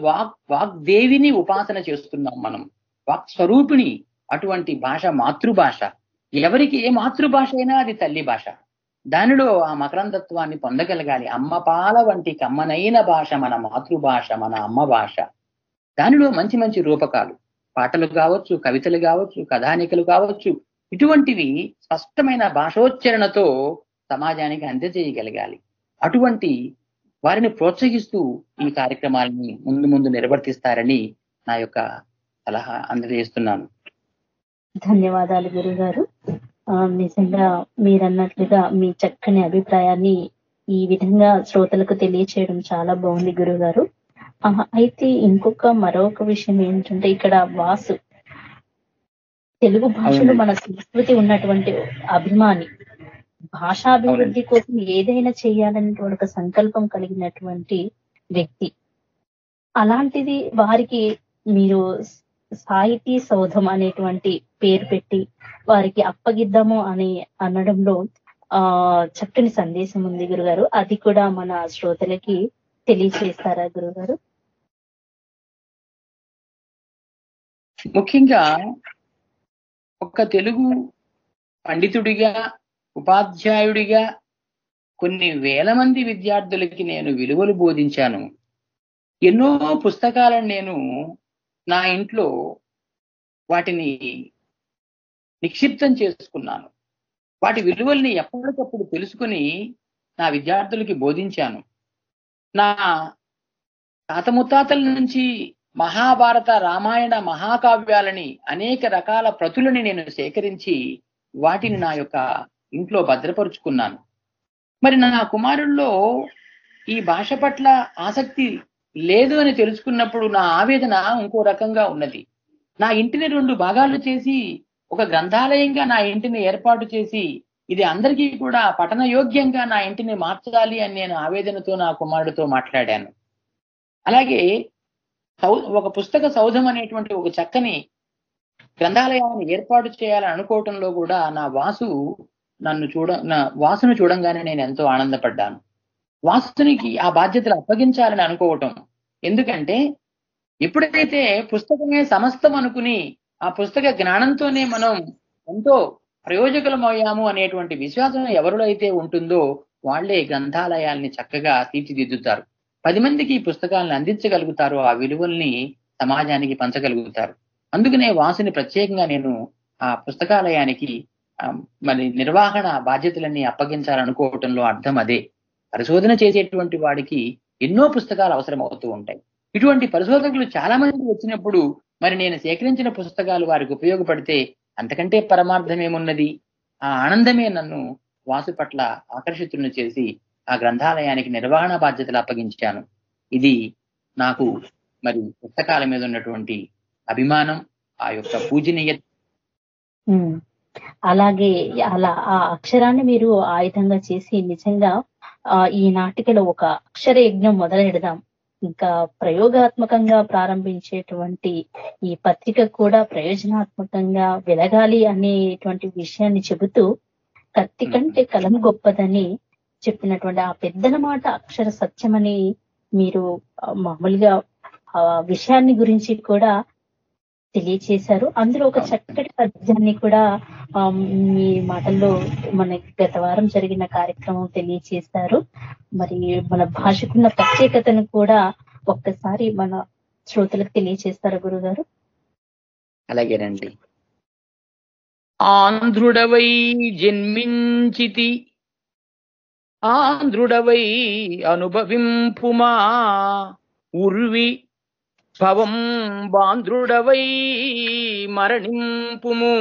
Speaker 4: వాగ్దేవిని ఉపాసన చేస్తున్నాం మనం, వాక్ స్వరూపిణి. అటువంటి భాష మాతృభాష. ఎవరికి ఏ మాతృభాష అయినా అది తల్లి భాష. దానిలో ఆ మకరందత్వాన్ని పొందగలగాలి. అమ్మ పాల వంటి కమ్మనైన భాష మన మాతృభాష, మన అమ్మ భాష. దానిలో మంచి మంచి రూపకాలు, పాటలు కావచ్చు, కవితలు కావచ్చు, కథానికలు కావచ్చు, ఇటువంటివి స్పష్టమైన భాషోచ్చరణతో సమాజానికి అందజేయగలగాలి. అటువంటి వారిని ప్రోత్సహిస్తూ ఈ కార్యక్రమాలని ముందు ముందు నిర్వర్తిస్తారని నా యొక్క సలహా అందజేస్తున్నాను.
Speaker 3: ధన్యవాదాలు గురుగారు. నిజంగా మీరన్నట్లుగా మీ చక్కని అభిప్రాయాన్ని ఈ విధంగా శ్రోతలకు తెలియచేయడం చాలా బాగుంది గురుగారు. అయితే మరొక విషయం ఏంటంటే, ఇక్కడ వాసు తెలుగు భాషలో మన సంస్కృతి ఉన్నటువంటి అభిమాని, భాషాభివృద్ధి కోసం ఏదైనా చేయాలనేటువంటి ఒక సంకల్పం కలిగినటువంటి వ్యక్తి. అలాంటిది వారికి మీరు సాహితీ సౌధం అనేటువంటి పేరు పెట్టి వారికి అప్పగిద్దాము అని అనడంలో చక్కని సందేశం ఉంది గురుగారు. అది కూడా మన శ్రోతలకి తెలియచేస్తారా గురుగారు?
Speaker 4: ముఖ్యంగా ఒక తెలుగు పండితుడిగా, ఉపాధ్యాయుడిగా కొన్ని వేల మంది విద్యార్థులకి నేను విలువలు బోధించాను. ఎన్నో పుస్తకాలను నేను నా ఇంట్లో వాటిని నిక్షిప్తం చేసుకున్నాను. వాటి విలువల్ని ఎప్పటికప్పుడు తెలుసుకుని నా విద్యార్థులకి బోధించాను. నా తాత ముత్తాతల నుంచి మహాభారత, రామాయణ మహాకావ్యాలని అనేక రకాల ప్రతులని నేను సేకరించి వాటిని నా యొక్క ఇంట్లో భద్రపరుచుకున్నాను. మరి నా కుమారుల్లో ఈ భాష పట్ల ఆసక్తి లేదు అని తెలుసుకున్నప్పుడు నా ఆవేదన ఇంకో రకంగా ఉన్నది. నా ఇంటిని 2 భాగాలు చేసి ఒక గ్రంథాలయంగా నా ఇంటిని ఏర్పాటు చేసి ఇది అందరికీ కూడా పఠన యోగ్యంగా నా ఇంటిని మార్చాలి అని నేను ఆవేదనతో నా కుమారుడితో మాట్లాడాను. అలాగే ఒక పుస్తక సౌధం అనేటువంటి ఒక చక్కని గ్రంథాలయాన్ని ఏర్పాటు చేయాలని అనుకోవటంలో కూడా నా వాసును చూడంగానే నేను ఎంతో ఆనందపడ్డాను. వాసునికి ఆ బాధ్యతలు అప్పగించాలని అనుకోవటం. ఎందుకంటే ఎప్పుడైతే పుస్తకమే సమస్తం అనుకుని ఆ పుస్తక జ్ఞానంతోనే మనం ఎంతో ప్రయోజకులమయ్యాము అనేటువంటి విశ్వాసం ఎవరిలో అయితే ఉంటుందో వాళ్లే గ్రంథాలయాల్ని చక్కగా తీర్చిదిద్దుతారు. 10 మందికి ఈ పుస్తకాలను అందించగలుగుతారు, ఆ విలువల్ని సమాజానికి పంచగలుగుతారు. అందుకనే వాసుని ప్రత్యేకంగా నేను ఆ పుస్తకాలయానికి మరి నిర్వహణ బాధ్యతలన్నీ అప్పగించాలనుకోవటంలో అర్థం అదే. పరిశోధన చేసేటువంటి వాడికి ఎన్నో పుస్తకాలు అవసరం అవుతూ ఉంటాయి. ఇటువంటి పరిశోధకులు చాలా మంది వచ్చినప్పుడు మరి నేను సేకరించిన పుస్తకాలు వారికి ఉపయోగపడితే అంతకంటే పరమార్థం ఏమున్నది? ఆ ఆనందమే నన్ను వాసు పట్ల ఆకర్షితులను చేసి ఆ గ్రంథాలయానికి నిర్వహణ బాధ్యతలు అప్పగించాను. ఇది నాకు మరి పుస్తకాల మీద ఉన్నటువంటి అభిమానం, ఆ యొక్క పూజనీయత.
Speaker 3: అలాగే అలా ఆ అక్షరాన్ని మీరు ఆయుధంగా చేసి నిజంగా ఈ నాటికలో ఒక అక్షర యజ్ఞం మొదలెడదాం, ఇంకా ప్రయోగాత్మకంగా ప్రారంభించేటువంటి ఈ పత్రిక కూడా ప్రయోజనాత్మకంగా వెలగాలి అనేటువంటి విషయాన్ని చెబుతూ కత్తి కంటే కలం గొప్పదని చెప్పినటువంటి ఆ పెద్దల మాట అక్షర సత్యమని మీరు మామూలుగా ఆ విషయాన్ని గురించి కూడా తెలియచేశారు. అందులో ఒక చక్కటి పద్యాన్ని కూడా మీ మాటల్లో మనకి గత వారం జరిగిన కార్యక్రమం తెలియచేశారు. మరి మన భాషకున్న ప్రత్యేకతను కూడా ఒక్కసారి మన శ్రోతలకు తెలియచేస్తారా గురుగారు?
Speaker 4: అలాగేనండి. ఆంధ్రుడవై జన్మించితి, ఆంధ్రుడవై అనుభవింపుమా ఉర్వి, భవం బాంధ్రుడవై మరణింపుము,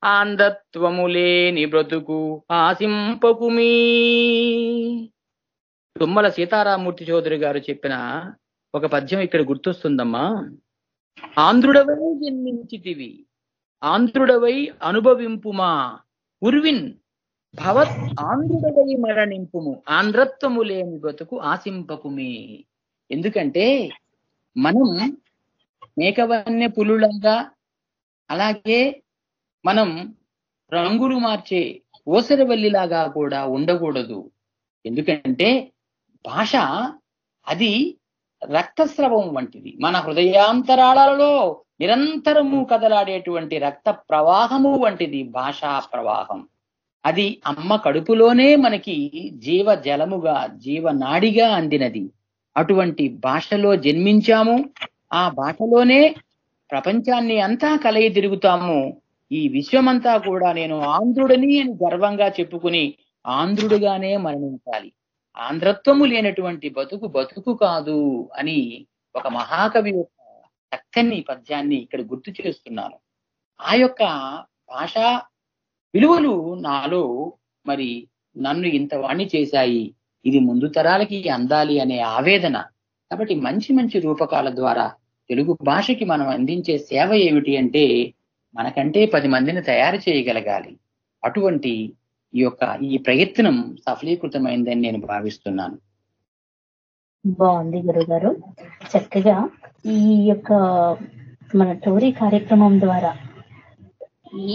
Speaker 4: ఆంధత్వము లేని బ్రతుకు ఆశింపకుమీ. తుమ్మల సీతారామూర్తి చౌదరి గారు చెప్పిన ఒక పద్యం ఇక్కడ గుర్తొస్తుందమ్మా. ఆంధ్రుడవై జన్మించితివి, ఆంధ్రుడవై అనుభవింపుమా ఉర్విన్, భవత్ ఆంధ్రుడవై మరణింపుము, ఆంధ్రత్వము లేని బ్రతుకు ఆశింపకుమి. ఎందుకంటే మనం మేకవన్య పులులంగా, అలాగే మనం రంగులు మార్చే ఓసరవల్లిలాగా కూడా ఉండకూడదు. ఎందుకంటే భాష అది రక్తస్రవం వంటిది. మన హృదయాంతరాలలో నిరంతరము కదలాడేటువంటి రక్త ప్రవాహము వంటిది భాషా ప్రవాహం. అది అమ్మ కడుపులోనే మనకి జీవ జలముగా, జీవనాడిగా అందినది. అటువంటి భాషలో జన్మించాము, ఆ భాషలోనే ప్రపంచాన్ని అంతా కలయి తిరుగుతాము. ఈ విశ్వమంతా కూడా నేను ఆంధ్రుడిని అని గర్వంగా చెప్పుకుని ఆంధ్రుడిగానే మరణించాలి. ఆంధ్రత్వము లేనటువంటి బతుకు బతుకు కాదు అని ఒక మహాకవి యొక్క చక్కని పద్యాన్ని ఇక్కడ గుర్తు చేస్తున్నాను. ఆ యొక్క భాషా విలువలు నాలో మరి నన్ను ఇంత వాణ్ణి చేశాయి, ఇది ముందు తరాలకి అందాలి అనే ఆవేదన. కాబట్టి మంచి మంచి రూపకాల ద్వారా తెలుగు భాషకి మనం అందించే సేవ ఏమిటి అంటే మనకంటే 10 మందిని తయారు చేయగలగాలి. అటువంటి ఈ ప్రయత్నం సఫలీకృతమైందని నేను భావిస్తున్నాను.
Speaker 3: బాగుంది గురుగారు. చక్కగా ఈ యొక్క మన టోరీ కార్యక్రమం ద్వారా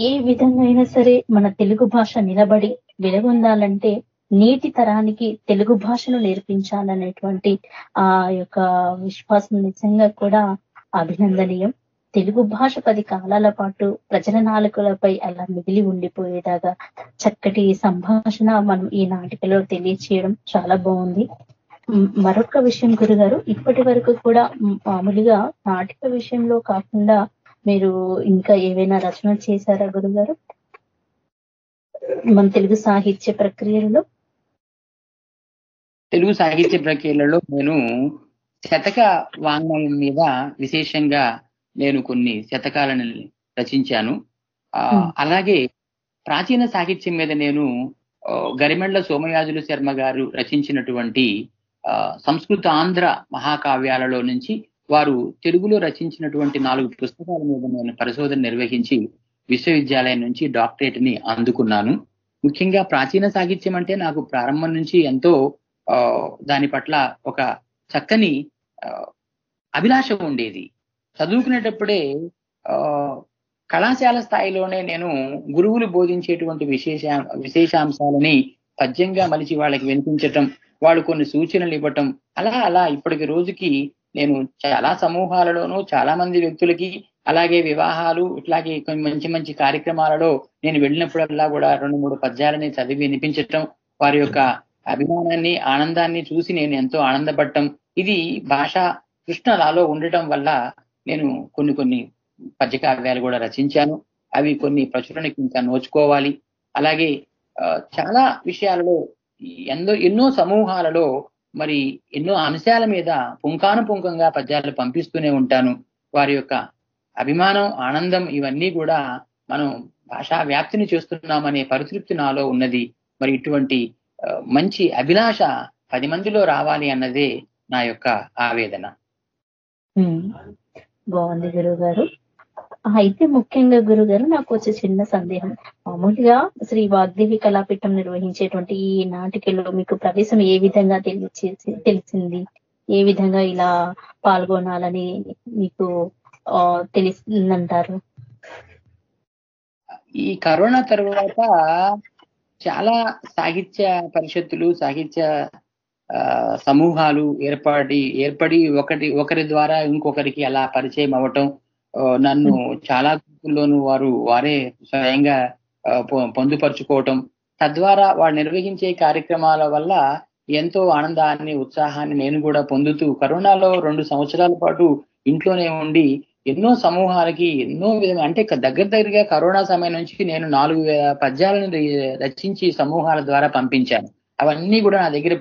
Speaker 3: ఏ విధంగా అయినా సరే మన తెలుగు భాష నిలబడి వెలుగొందాలంటే నేటి తరానికి తెలుగు భాషను నేర్పించాలనేటువంటి ఆ యొక్క విశ్వాసం నిజంగా కూడా అభినందనీయం. తెలుగు భాష 10 కాలాల పాటు ప్రజల నాలుకలపై అలా మిగిలి ఉండిపోయేదాగా చక్కటి సంభాషణ మనం ఈ నాటికలో తెలియచేయడం చాలా బాగుంది. మరొక విషయం గురుగారు, ఇప్పటి వరకు కూడా మామూలుగా నాటిక విషయంలో కాకుండా మీరు ఇంకా ఏవైనా రచనలు చేశారా గురుగారు మన తెలుగు సాహిత్య ప్రక్రియలో?
Speaker 4: తెలుగు సాహిత్య ప్రక్రియలలో నేను శతక వాంగ్మయం మీద విశేషంగా నేను కొన్ని శతకాలను రచించాను. అలాగే ప్రాచీన సాహిత్యం మీద నేను గరిమెళ్ల సోమయాజులు శర్మ గారు రచించినటువంటి సంస్కృత ఆంధ్ర మహాకావ్యాలలో నుంచి వారు తెలుగులో రచించినటువంటి 4 పుస్తకాల మీద నేను పరిశోధన నిర్వహించి విశ్వవిద్యాలయం నుంచి డాక్టరేట్ ని అందుకున్నాను. ముఖ్యంగా ప్రాచీన సాహిత్యం అంటే నాకు ప్రారంభం నుంచి ఎంతో దాని పట్ల ఒక చక్కని అభిలాష ఉండేది. చదువుకునేటప్పుడే కళాశాల స్థాయిలోనే నేను గురువులు బోధించేటువంటి విశేషాంశాలని పద్యంగా మలిచి వాళ్ళకి వినిపించటం, వాళ్ళు కొన్ని సూచనలు ఇవ్వటం, అలా ఇప్పటికి రోజుకి నేను చాలా సమూహాలలోనూ చాలా మంది వ్యక్తులకి, అలాగే వివాహాలు, ఇట్లాగే కొన్ని మంచి మంచి కార్యక్రమాలలో నేను వెళ్ళినప్పుడల్లా కూడా 2-3 పద్యాలని చదివి వినిపించటం, వారి యొక్క అభిమానాన్ని, ఆనందాన్ని చూసి నేను ఎంతో ఆనందపడటం, ఇది భాష కృష్ణ నాలో ఉండటం వల్ల నేను కొన్ని పద్యకావ్యాలు కూడా రచించాను. అవి కొన్ని ప్రచురణకి ఇంకా నోచుకోవాలి. అలాగే చాలా విషయాలలో ఎన్నో సమూహాలలో మరి ఎన్నో అంశాల మీద పుంఖానుపుంఖంగా పద్యాలు పంపిస్తూనే ఉంటాను. వారి యొక్క అభిమానం, ఆనందం ఇవన్నీ కూడా మనం భాషా వ్యాప్తిని చేస్తున్నామనే పరితృప్తి నాలో ఉన్నది. మరి ఇటువంటి మంచి అభిలాష 10 మందిలో రావాలి అన్నదే నా యొక్క ఆవేదన.
Speaker 3: బాగుంది గురువు గారు. అయితే ముఖ్యంగా గురుగారు నాకు వచ్చే చిన్న సందేహం, మామూలుగా శ్రీ వాగ్దేవి కళాపీఠం నిర్వహించేటువంటి ఈ నాటికలో మీకు ప్రవేశం ఏ విధంగా తెలిసింది? ఏ విధంగా ఇలా పాల్గొనాలని మీకు తెలిసిందంటారు?
Speaker 4: ఈ కరోనా తరువాత చాలా సాహిత్య పరిషత్తులు, సాహిత్య సమూహాలు ఏర్పడి ఒకరి ద్వారా ఇంకొకరికి అలా పరిచయం అవ్వటం, నన్ను చాలా గ్రూపుల్లోనూ వారే స్వయంగా పొందుపరుచుకోవటం, తద్వారా వారు నిర్వహించే కార్యక్రమాల వల్ల ఎంతో ఆనందాన్ని, ఉత్సాహాన్ని నేను కూడా పొందుతూ కరోనాలో 2 సంవత్సరాల పాటు ఇంట్లోనే ఉండి ఎన్నో సమూహాలకి ఎన్నో విధంగా, అంటే దగ్గరగా కరోనా సమయం నుంచి నేను 4,000 పద్యాలను రచించి సమూహాల ద్వారా పంపించాను. అవన్నీ కూడా నా దగ్గర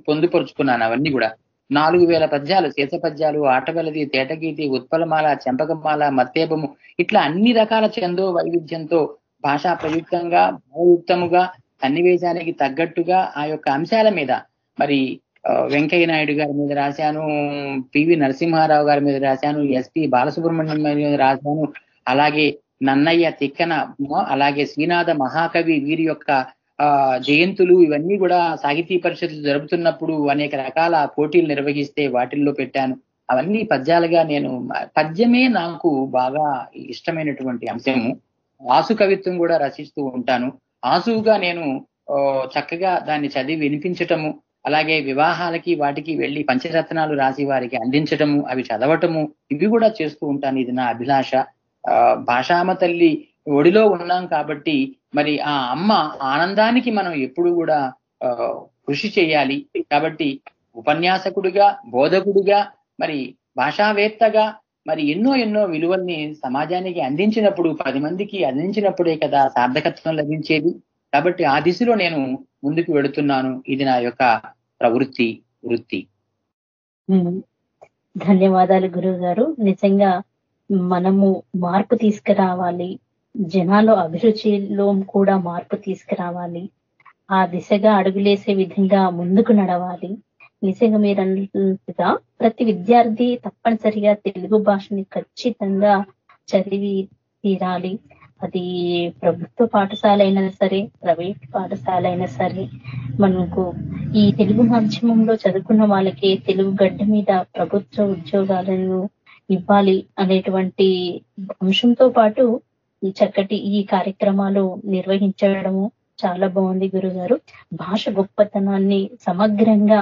Speaker 4: పొందుపరుచుకున్నాను. అవన్నీ కూడా 4,000 పద్యాలు, శేష పద్యాలు, ఆటవెలది, తేటగీతి, ఉత్పలమాల, చెంపకమాల, మత్తేపము, ఇట్లా అన్ని రకాల చందో వైవిధ్యంతో భాషా ప్రయుక్తంగా, భావయుక్తముగా, సన్నివేశానికి తగ్గట్టుగా ఆ యొక్క అంశాల మీద మరి వెంకయ్య నాయుడు గారి మీద రాశాను, పివి నరసింహారావు గారి మీద రాశాను, ఎస్పి బాలసుబ్రహ్మణ్యం మీద రాశాను, అలాగే నన్నయ్య తిక్కన, అలాగే శ్రీనాథ మహాకవి వీరి యొక్క జయంతులు, ఇవన్నీ కూడా సాహితీ పరిషత్తులు జరుపుతున్నప్పుడు అనేక రకాల పోటీలు నిర్వహిస్తే వాటిల్లో పెట్టాను. అవన్నీ పద్యాలుగా పద్యమే నాకు బాగా ఇష్టమైనటువంటి అంశము. ఆసు కవిత్వం కూడా రచిస్తూ ఉంటాను. ఆసుగా నేను చక్కగా దాన్ని చదివి వినిపించటము, అలాగే వివాహాలకి వాటికి వెళ్ళి పంచరత్నాలు రాసి వారికి అందించటము, అవి చదవటము, ఇవి కూడా చేస్తూ ఉంటాను. ఇది నా అభిలాష. భాషామ తల్లి ఒడిలో ఉన్నాం కాబట్టి మరి ఆ అమ్మ ఆనందానికి మనం ఎప్పుడు కూడా కృషి చేయాలి. కాబట్టి ఉపన్యాసకుడిగా, బోధకుడిగా, మరి భాషావేత్తగా మరి ఎన్నో విలువల్ని సమాజానికి అందించినప్పుడు, 10 మందికి అందించినప్పుడే కదా సార్థకత్వం లభించేది. కాబట్టి ఆ దిశలో నేను ముందుకు వెళుతున్నాను. ఇది నా యొక్క వృత్తి.
Speaker 3: ధన్యవాదాలు గురువు గారు. నిజంగా మనము మార్పు తీసుకురావాలి, జనాలు అభిరుచిలో కూడా మార్పు తీసుకురావాలి, ఆ దిశగా అడుగులేసే విధంగా ముందుకు నడవాలి. నిజంగా మీరు అన్నట్టుగా ప్రతి విద్యార్థి తప్పనిసరిగా తెలుగు భాషని ఖచ్చితంగా చదివి తీరాలి. అది ప్రభుత్వ పాఠశాల అయినా సరే, ప్రైవేట్ పాఠశాల అయినా సరే, మనకు ఈ తెలుగు మాధ్యమంలో చదువుకున్న వాళ్ళకి తెలుగు గడ్డ మీద ప్రభుత్వ ఉద్యోగాలను ఇవ్వాలి అనేటువంటి అంశంతో పాటు చక్కటి ఈ కార్యక్రమాలు నిర్వహించడము చాలా బాగుంది గురుగారు. భాష గొప్పతనాన్ని సమగ్రంగా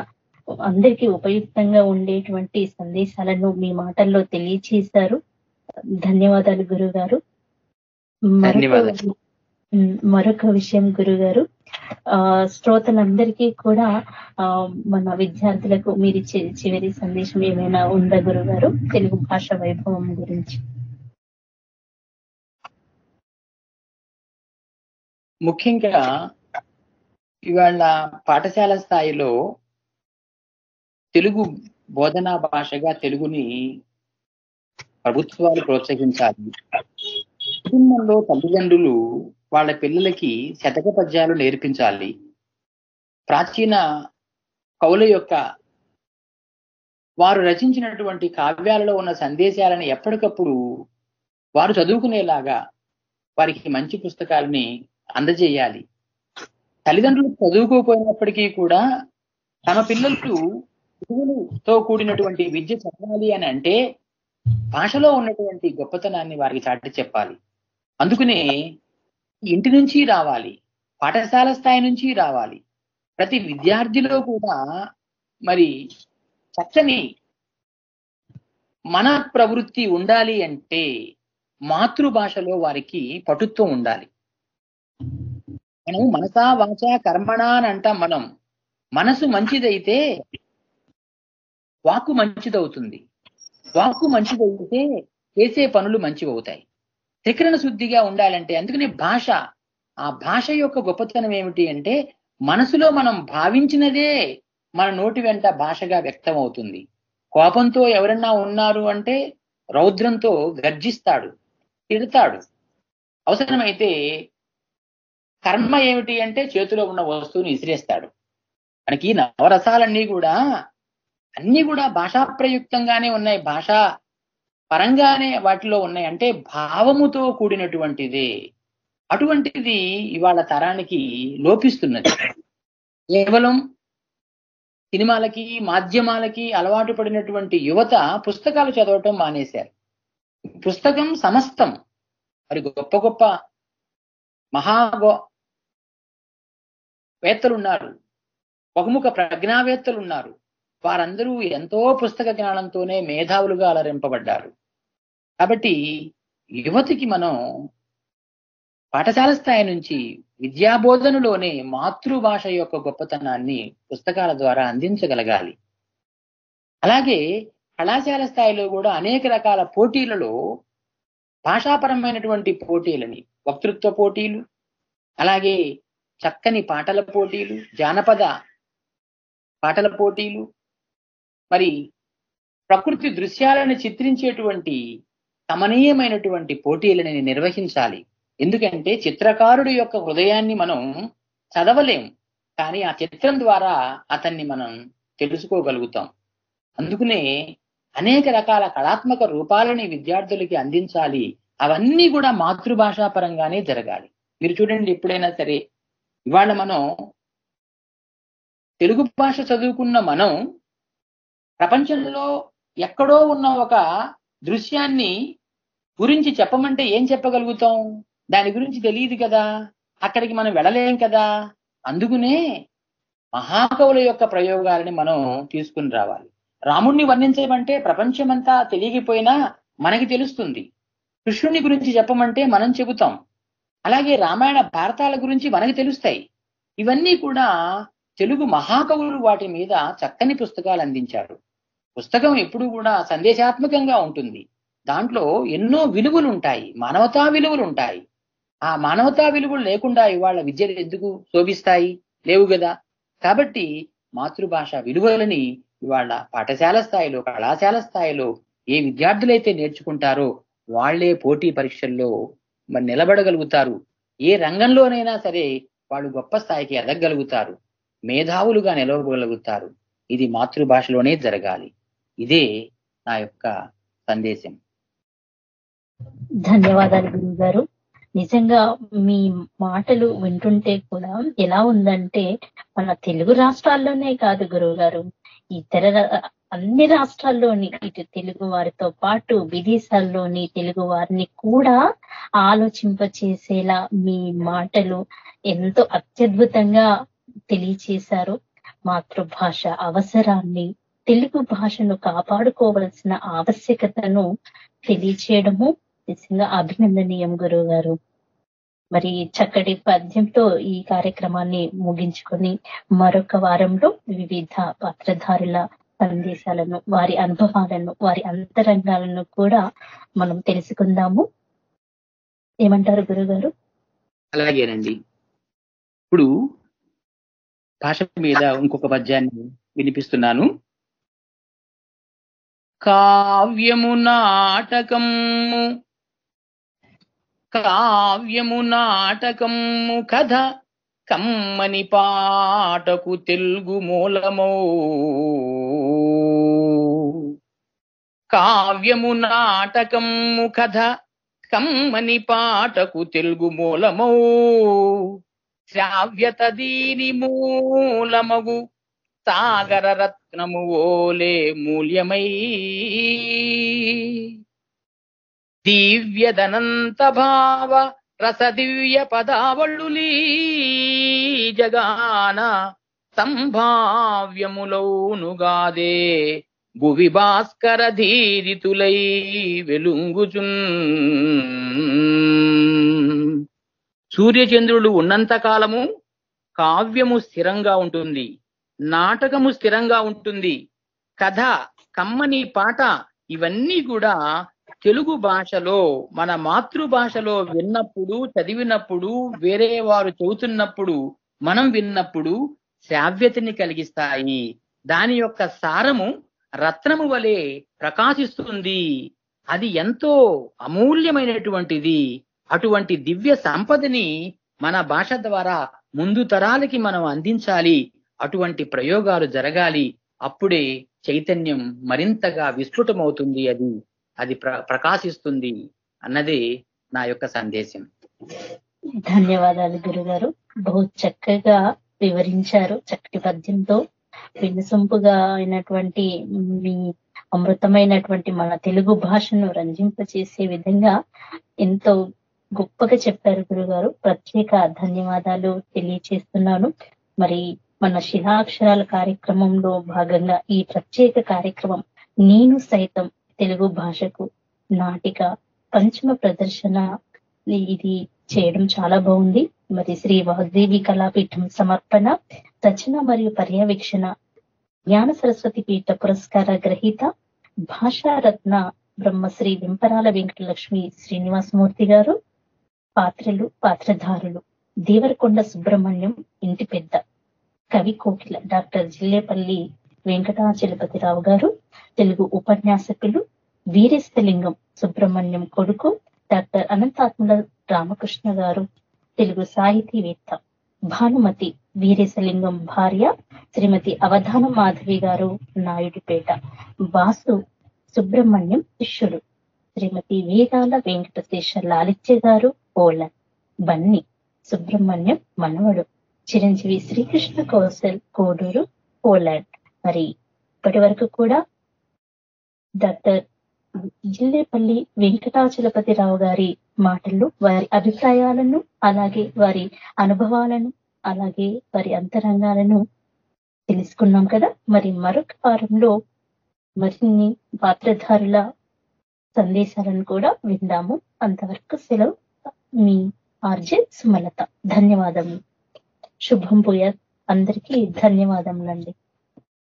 Speaker 3: అందరికీ ఉపయుక్తంగా ఉండేటువంటి సందేశాలను మీ మాటల్లో తెలియచేశారు. ధన్యవాదాలు గురుగారు. మరొక విషయం గురుగారు, శ్రోతలందరికీ కూడా మన విద్యార్థులకు మీరు చివరి సందేశం ఏమైనా ఉందా గురుగారు తెలుగు భాష వైభవం గురించి?
Speaker 4: ముఖ్యంగా ఇవాళ పాఠశాల స్థాయిలో తెలుగు బోధనా భాషగా తెలుగుని ప్రభుత్వాలు ప్రోత్సహించాలి. కుటుంబంలో తల్లిదండ్రులు వాళ్ళ పిల్లలకి శతక పద్యాలు నేర్పించాలి. ప్రాచీన కవుల యొక్క వారు రచించినటువంటి కావ్యాలలో ఉన్న సందేశాలను ఎప్పటికప్పుడు వారు చదువుకునేలాగా వారికి మంచి పుస్తకాలని అందజేయాలి. తల్లిదండ్రులు చదువుకోపోయినప్పటికీ కూడా తమ పిల్లలు చదువులతో కూడినటువంటి విద్య చదవాలి అని అంటే భాషలో ఉన్నటువంటి గొప్పతనాన్ని వారికి చాటి చెప్పాలి. అందుకనే ఇంటి నుంచి రావాలి, పాఠశాల స్థాయి నుంచి రావాలి. ప్రతి విద్యార్థిలో కూడా మరి చక్కని మన ప్రవృత్తి ఉండాలి అంటే మాతృభాషలో వారికి పటుత్వం ఉండాలి. మనం మనసా వాచ కర్మణ అని అంటాం. మనం మనసు మంచిదైతే వాక్కు మంచిదవుతుంది, వాక్కు మంచిదైతే చేసే పనులు మంచివవుతాయి. త్రికరణ శుద్ధిగా ఉండాలంటే అందుకని భాష, ఆ భాష యొక్క గొప్పతనం ఏమిటి అంటే మనసులో మనం భావించినదే మన నోటి వెంట భాషగా వ్యక్తం అవుతుంది. కోపంతో ఎవరన్నా ఉన్నారు అంటే రౌద్రంతో గర్జిస్తాడు, తిడతాడు. అవసరమైతే కర్మ ఏమిటి అంటే చేతిలో ఉన్న వస్తువుని విసిరేస్తాడు. మనకి నవరసాలన్నీ కూడా భాషా ప్రయుక్తంగానే ఉన్నాయి. భాష పరంగానే వాటిలో ఉన్నాయి, అంటే భావముతో కూడినటువంటిదే. అటువంటిది ఇవాళ తరానికి లోపిస్తున్నది. కేవలం సినిమాలకి మాధ్యమాలకి అలవాటు పడినటువంటి యువత పుస్తకాలు చదవటం మానేశారు. పుస్తకం సమస్తం. మరి గొప్ప గొప్ప వేత్తలు ఉన్నారు, బహుముఖ ప్రజ్ఞావేత్తలు ఉన్నారు. వారందరూ ఎంతో పుస్తక జ్ఞానంతోనే మేధావులుగా అలరింపబడ్డారు. కాబట్టి యువతికి మనం పాఠశాల స్థాయి నుంచి విద్యాబోధనలోనే మాతృభాష యొక్క గొప్పతనాన్ని పుస్తకాల ద్వారా అందించగలగాలి. అలాగే కళాశాల స్థాయిలో కూడా అనేక రకాల పోటీలలో భాషాపరమైనటువంటి పోటీలని, వక్తృత్వ పోటీలు, అలాగే చక్కని పాటల పోటీలు, జానపద పాటల పోటీలు, మరి ప్రకృతి దృశ్యాలను చిత్రించేటువంటి కమనీయమైనటువంటి పోటీలని నిర్వహించాలి. ఎందుకంటే చిత్రకారుడి యొక్క హృదయాన్ని మనం చదవలేం, కానీ ఆ చిత్రం ద్వారా అతన్ని మనం తెలుసుకోగలుగుతాం. అందుకనే అనేక రకాల కళాత్మక రూపాలని విద్యార్థులకి అందించాలి. అవన్నీ కూడా మాతృభాషా పరంగానే జరగాలి. మీరు చూడండి, ఎప్పుడైనా సరే ఇవాళ మనం తెలుగు భాష చదువుకున్న మనం ప్రపంచంలో ఎక్కడో ఉన్న ఒక దృశ్యాన్ని గురించి చెప్పమంటే ఏం చెప్పగలుగుతాం? దాని గురించి తెలియదు కదా, అక్కడికి మనం వెళ్ళలేం కదా. అందుకునే మహాకవుల యొక్క ప్రయోగాలని మనం తీసుకుని రావాలి. రాముణ్ణి వర్ణించమంటే ప్రపంచమంతా తెలియకపోయినా మనకి తెలుస్తుంది. కృష్ణుని గురించి చెప్పమంటే మనం చెబుతాం. అలాగే రామాయణ భారతాల గురించి మనకి తెలుస్తాయి. ఇవన్నీ కూడా తెలుగు మహాకవులు వాటి మీద చక్కని పుస్తకాలు అందించారు. పుస్తకం ఎప్పుడు కూడా సందేశాత్మకంగా ఉంటుంది. దాంట్లో ఎన్నో విలువలు ఉంటాయి, మానవతా విలువలు ఉంటాయి. ఆ మానవతా విలువలు లేకుండా ఇవాళ విద్యలు ఎందుకు శోభిస్తాయి? లేవు కదా. కాబట్టి మాతృభాష విలువలని ఇవాళ పాఠశాల స్థాయిలో, కళాశాల స్థాయిలో ఏ విద్యార్థులైతే నేర్చుకుంటారో వాళ్లే పోటీ పరీక్షల్లో మరి నిలబడగలుగుతారు. ఏ రంగంలోనైనా సరే వాళ్ళు గొప్ప స్థాయికి ఎదగగలుగుతారు, మేధావులుగా నిలవగలుగుతారు. ఇది మాతృభాషలోనే జరగాలి. ఇదే నా యొక్క సందేశం.
Speaker 3: ధన్యవాదాలు గురువు గారు. నిజంగా మీ మాటలు వింటుంటే కూడా ఎలా ఉందంటే, మన తెలుగు రాష్ట్రాల్లోనే కాదు గురువు గారు, ఇతర అన్ని రాష్ట్రాల్లోని, ఇటు తెలుగు వారితో పాటు విదేశాల్లోని తెలుగు వారిని కూడా ఆలోచింపచేసేలా మీ మాటలు ఎంతో అత్యద్భుతంగా తెలియచేశారు. మాతృభాష అవసరాన్ని, తెలుగు భాషను కాపాడుకోవలసిన ఆవశ్యకతను తెలియచేయడము నిజంగా అభినందనీయం గురువు గారు. మరి చక్కటి పద్యంతో ఈ కార్యక్రమాన్ని ముగించుకొని మరొక వారంలో వివిధ పాత్రధారుల సందేశాలను, వారి అనుభవాలను, వారి అంతరంగాలను కూడా మనం తెలుసుకుందాము. ఏమంటారు గురుగారు?
Speaker 4: అలాగేనండి. ఇప్పుడు భాష మీద ఇంకొక పద్యాన్ని వినిపిస్తున్నాను. కావ్యము నాటకము కథ కమ్మని పాటకు తెలుగు మూలమో. కావ్యము నాటకము కథ కమ్మని పాటకు తెలుగు మూలమో. శ్రావ్యత దీని మూలమగు సాగర రత్నము ఓలే మూల్యమై. దివ్యదనంత భావ రస దివ్య పదావళులీ జగాన సంభావ్యములౌనుగాదే భువి భాస్కర ధీరితులై వెలుంగుచున్. సూర్యచంద్రులు ఉన్నంత కాలము కావ్యము స్థిరంగా ఉంటుంది, నాటకము స్థిరంగా ఉంటుంది, కథ, కమ్మని పాట ఇవన్నీ కూడా తెలుగు భాషలో, మన మాతృభాషలో విన్నప్పుడు, చదివినప్పుడు, వేరే వారు చెబుతున్నప్పుడు, మనం విన్నప్పుడు శ్రావ్యతని కలిగిస్తాయి. దాని యొక్క సారము రత్నము వలె ప్రకాశిస్తుంది. అది ఎంతో అమూల్యమైనటువంటిది. అటువంటి దివ్య సంపదని మన భాష ద్వారా ముందు తరాలకి మనం అందించాలి. అటువంటి ప్రయోగాలు జరగాలి. అప్పుడే చైతన్యం మరింతగా విస్ఫుటమవుతుంది. అది అది ప్రకాశిస్తుంది అన్నది నా యొక్క సందేశం.
Speaker 3: ధన్యవాదాలు గురుగారు. బహు చక్కగా వివరించారు. చక్కటి పద్యంతో వినసొంపుగా అయినటువంటి మీ అమృతమైనటువంటి మన తెలుగు భాషను రంజింపచేసే విధంగా ఎంతో గొప్పగా చెప్పారు గురుగారు. ప్రత్యేక ధన్యవాదాలు తెలియచేస్తున్నాను. మరి మన శిలాక్షరాల కార్యక్రమంలో భాగంగా ఈ ప్రత్యేక కార్యక్రమం నేను సైతం తెలుగు భాషకు నాటిక పంచమ ప్రదర్శన ఇది చేయడం చాలా బాగుంది. మరి శ్రీ వాగ్దేవి కళాపీఠం సమర్పణ, రచన మరియు పర్యవేక్షణ జ్ఞాన సరస్వతి పీఠ పురస్కార గ్రహీత భాషారత్న బ్రహ్మశ్రీ వెంపరాల వెంకటలక్ష్మి శ్రీనివాసమూర్తి గారు, పాత్రలు పాత్రధారులు దేవరకొండ సుబ్రహ్మణ్యం ఇంటి పెద్ద, కవి కోకిల డాక్టర్ జిల్లేపల్లి వెంకటాచలపతిరావు గారు, తెలుగు ఉపన్యాసకులు వీరేశలింగం సుబ్రహ్మణ్యం కొడుకు డాక్టర్ అనంతాత్మల రామకృష్ణ గారు, తెలుగు సాహితీవేత్త భానుమతి వీరేశలింగం భార్య శ్రీమతి అవధాన మాధవి గారు నాయుడుపేట, వాసు సుబ్రహ్మణ్యం శిష్యుడు శ్రీమతి వేదాల వెంకటశేష లాలిత్య గారు పోలన్, బన్ని సుబ్రహ్మణ్యం మనవడు చిరంజీవి శ్రీకృష్ణ కౌశల్ కోడూరు పోలాండ్. మరి ఇప్పటి వరకు కూడా డాక్టర్ జిల్లేపల్లి వెంకటాచలపతిరావు గారి మాటల్లో వారి అభిప్రాయాలను, అలాగే వారి అనుభవాలను, అలాగే వారి అంతరంగాలను తెలుసుకున్నాం కదా. మరి మరొక వారంలో మరిన్ని పాత్రధారుల సందేశాలను కూడా విందాము. అంతవరకు సెలవు. మీ ఆర్జే సుమలత. ధన్యవాదములు. శుభం భూయాత్. అందరికీ ధన్యవాదములండి.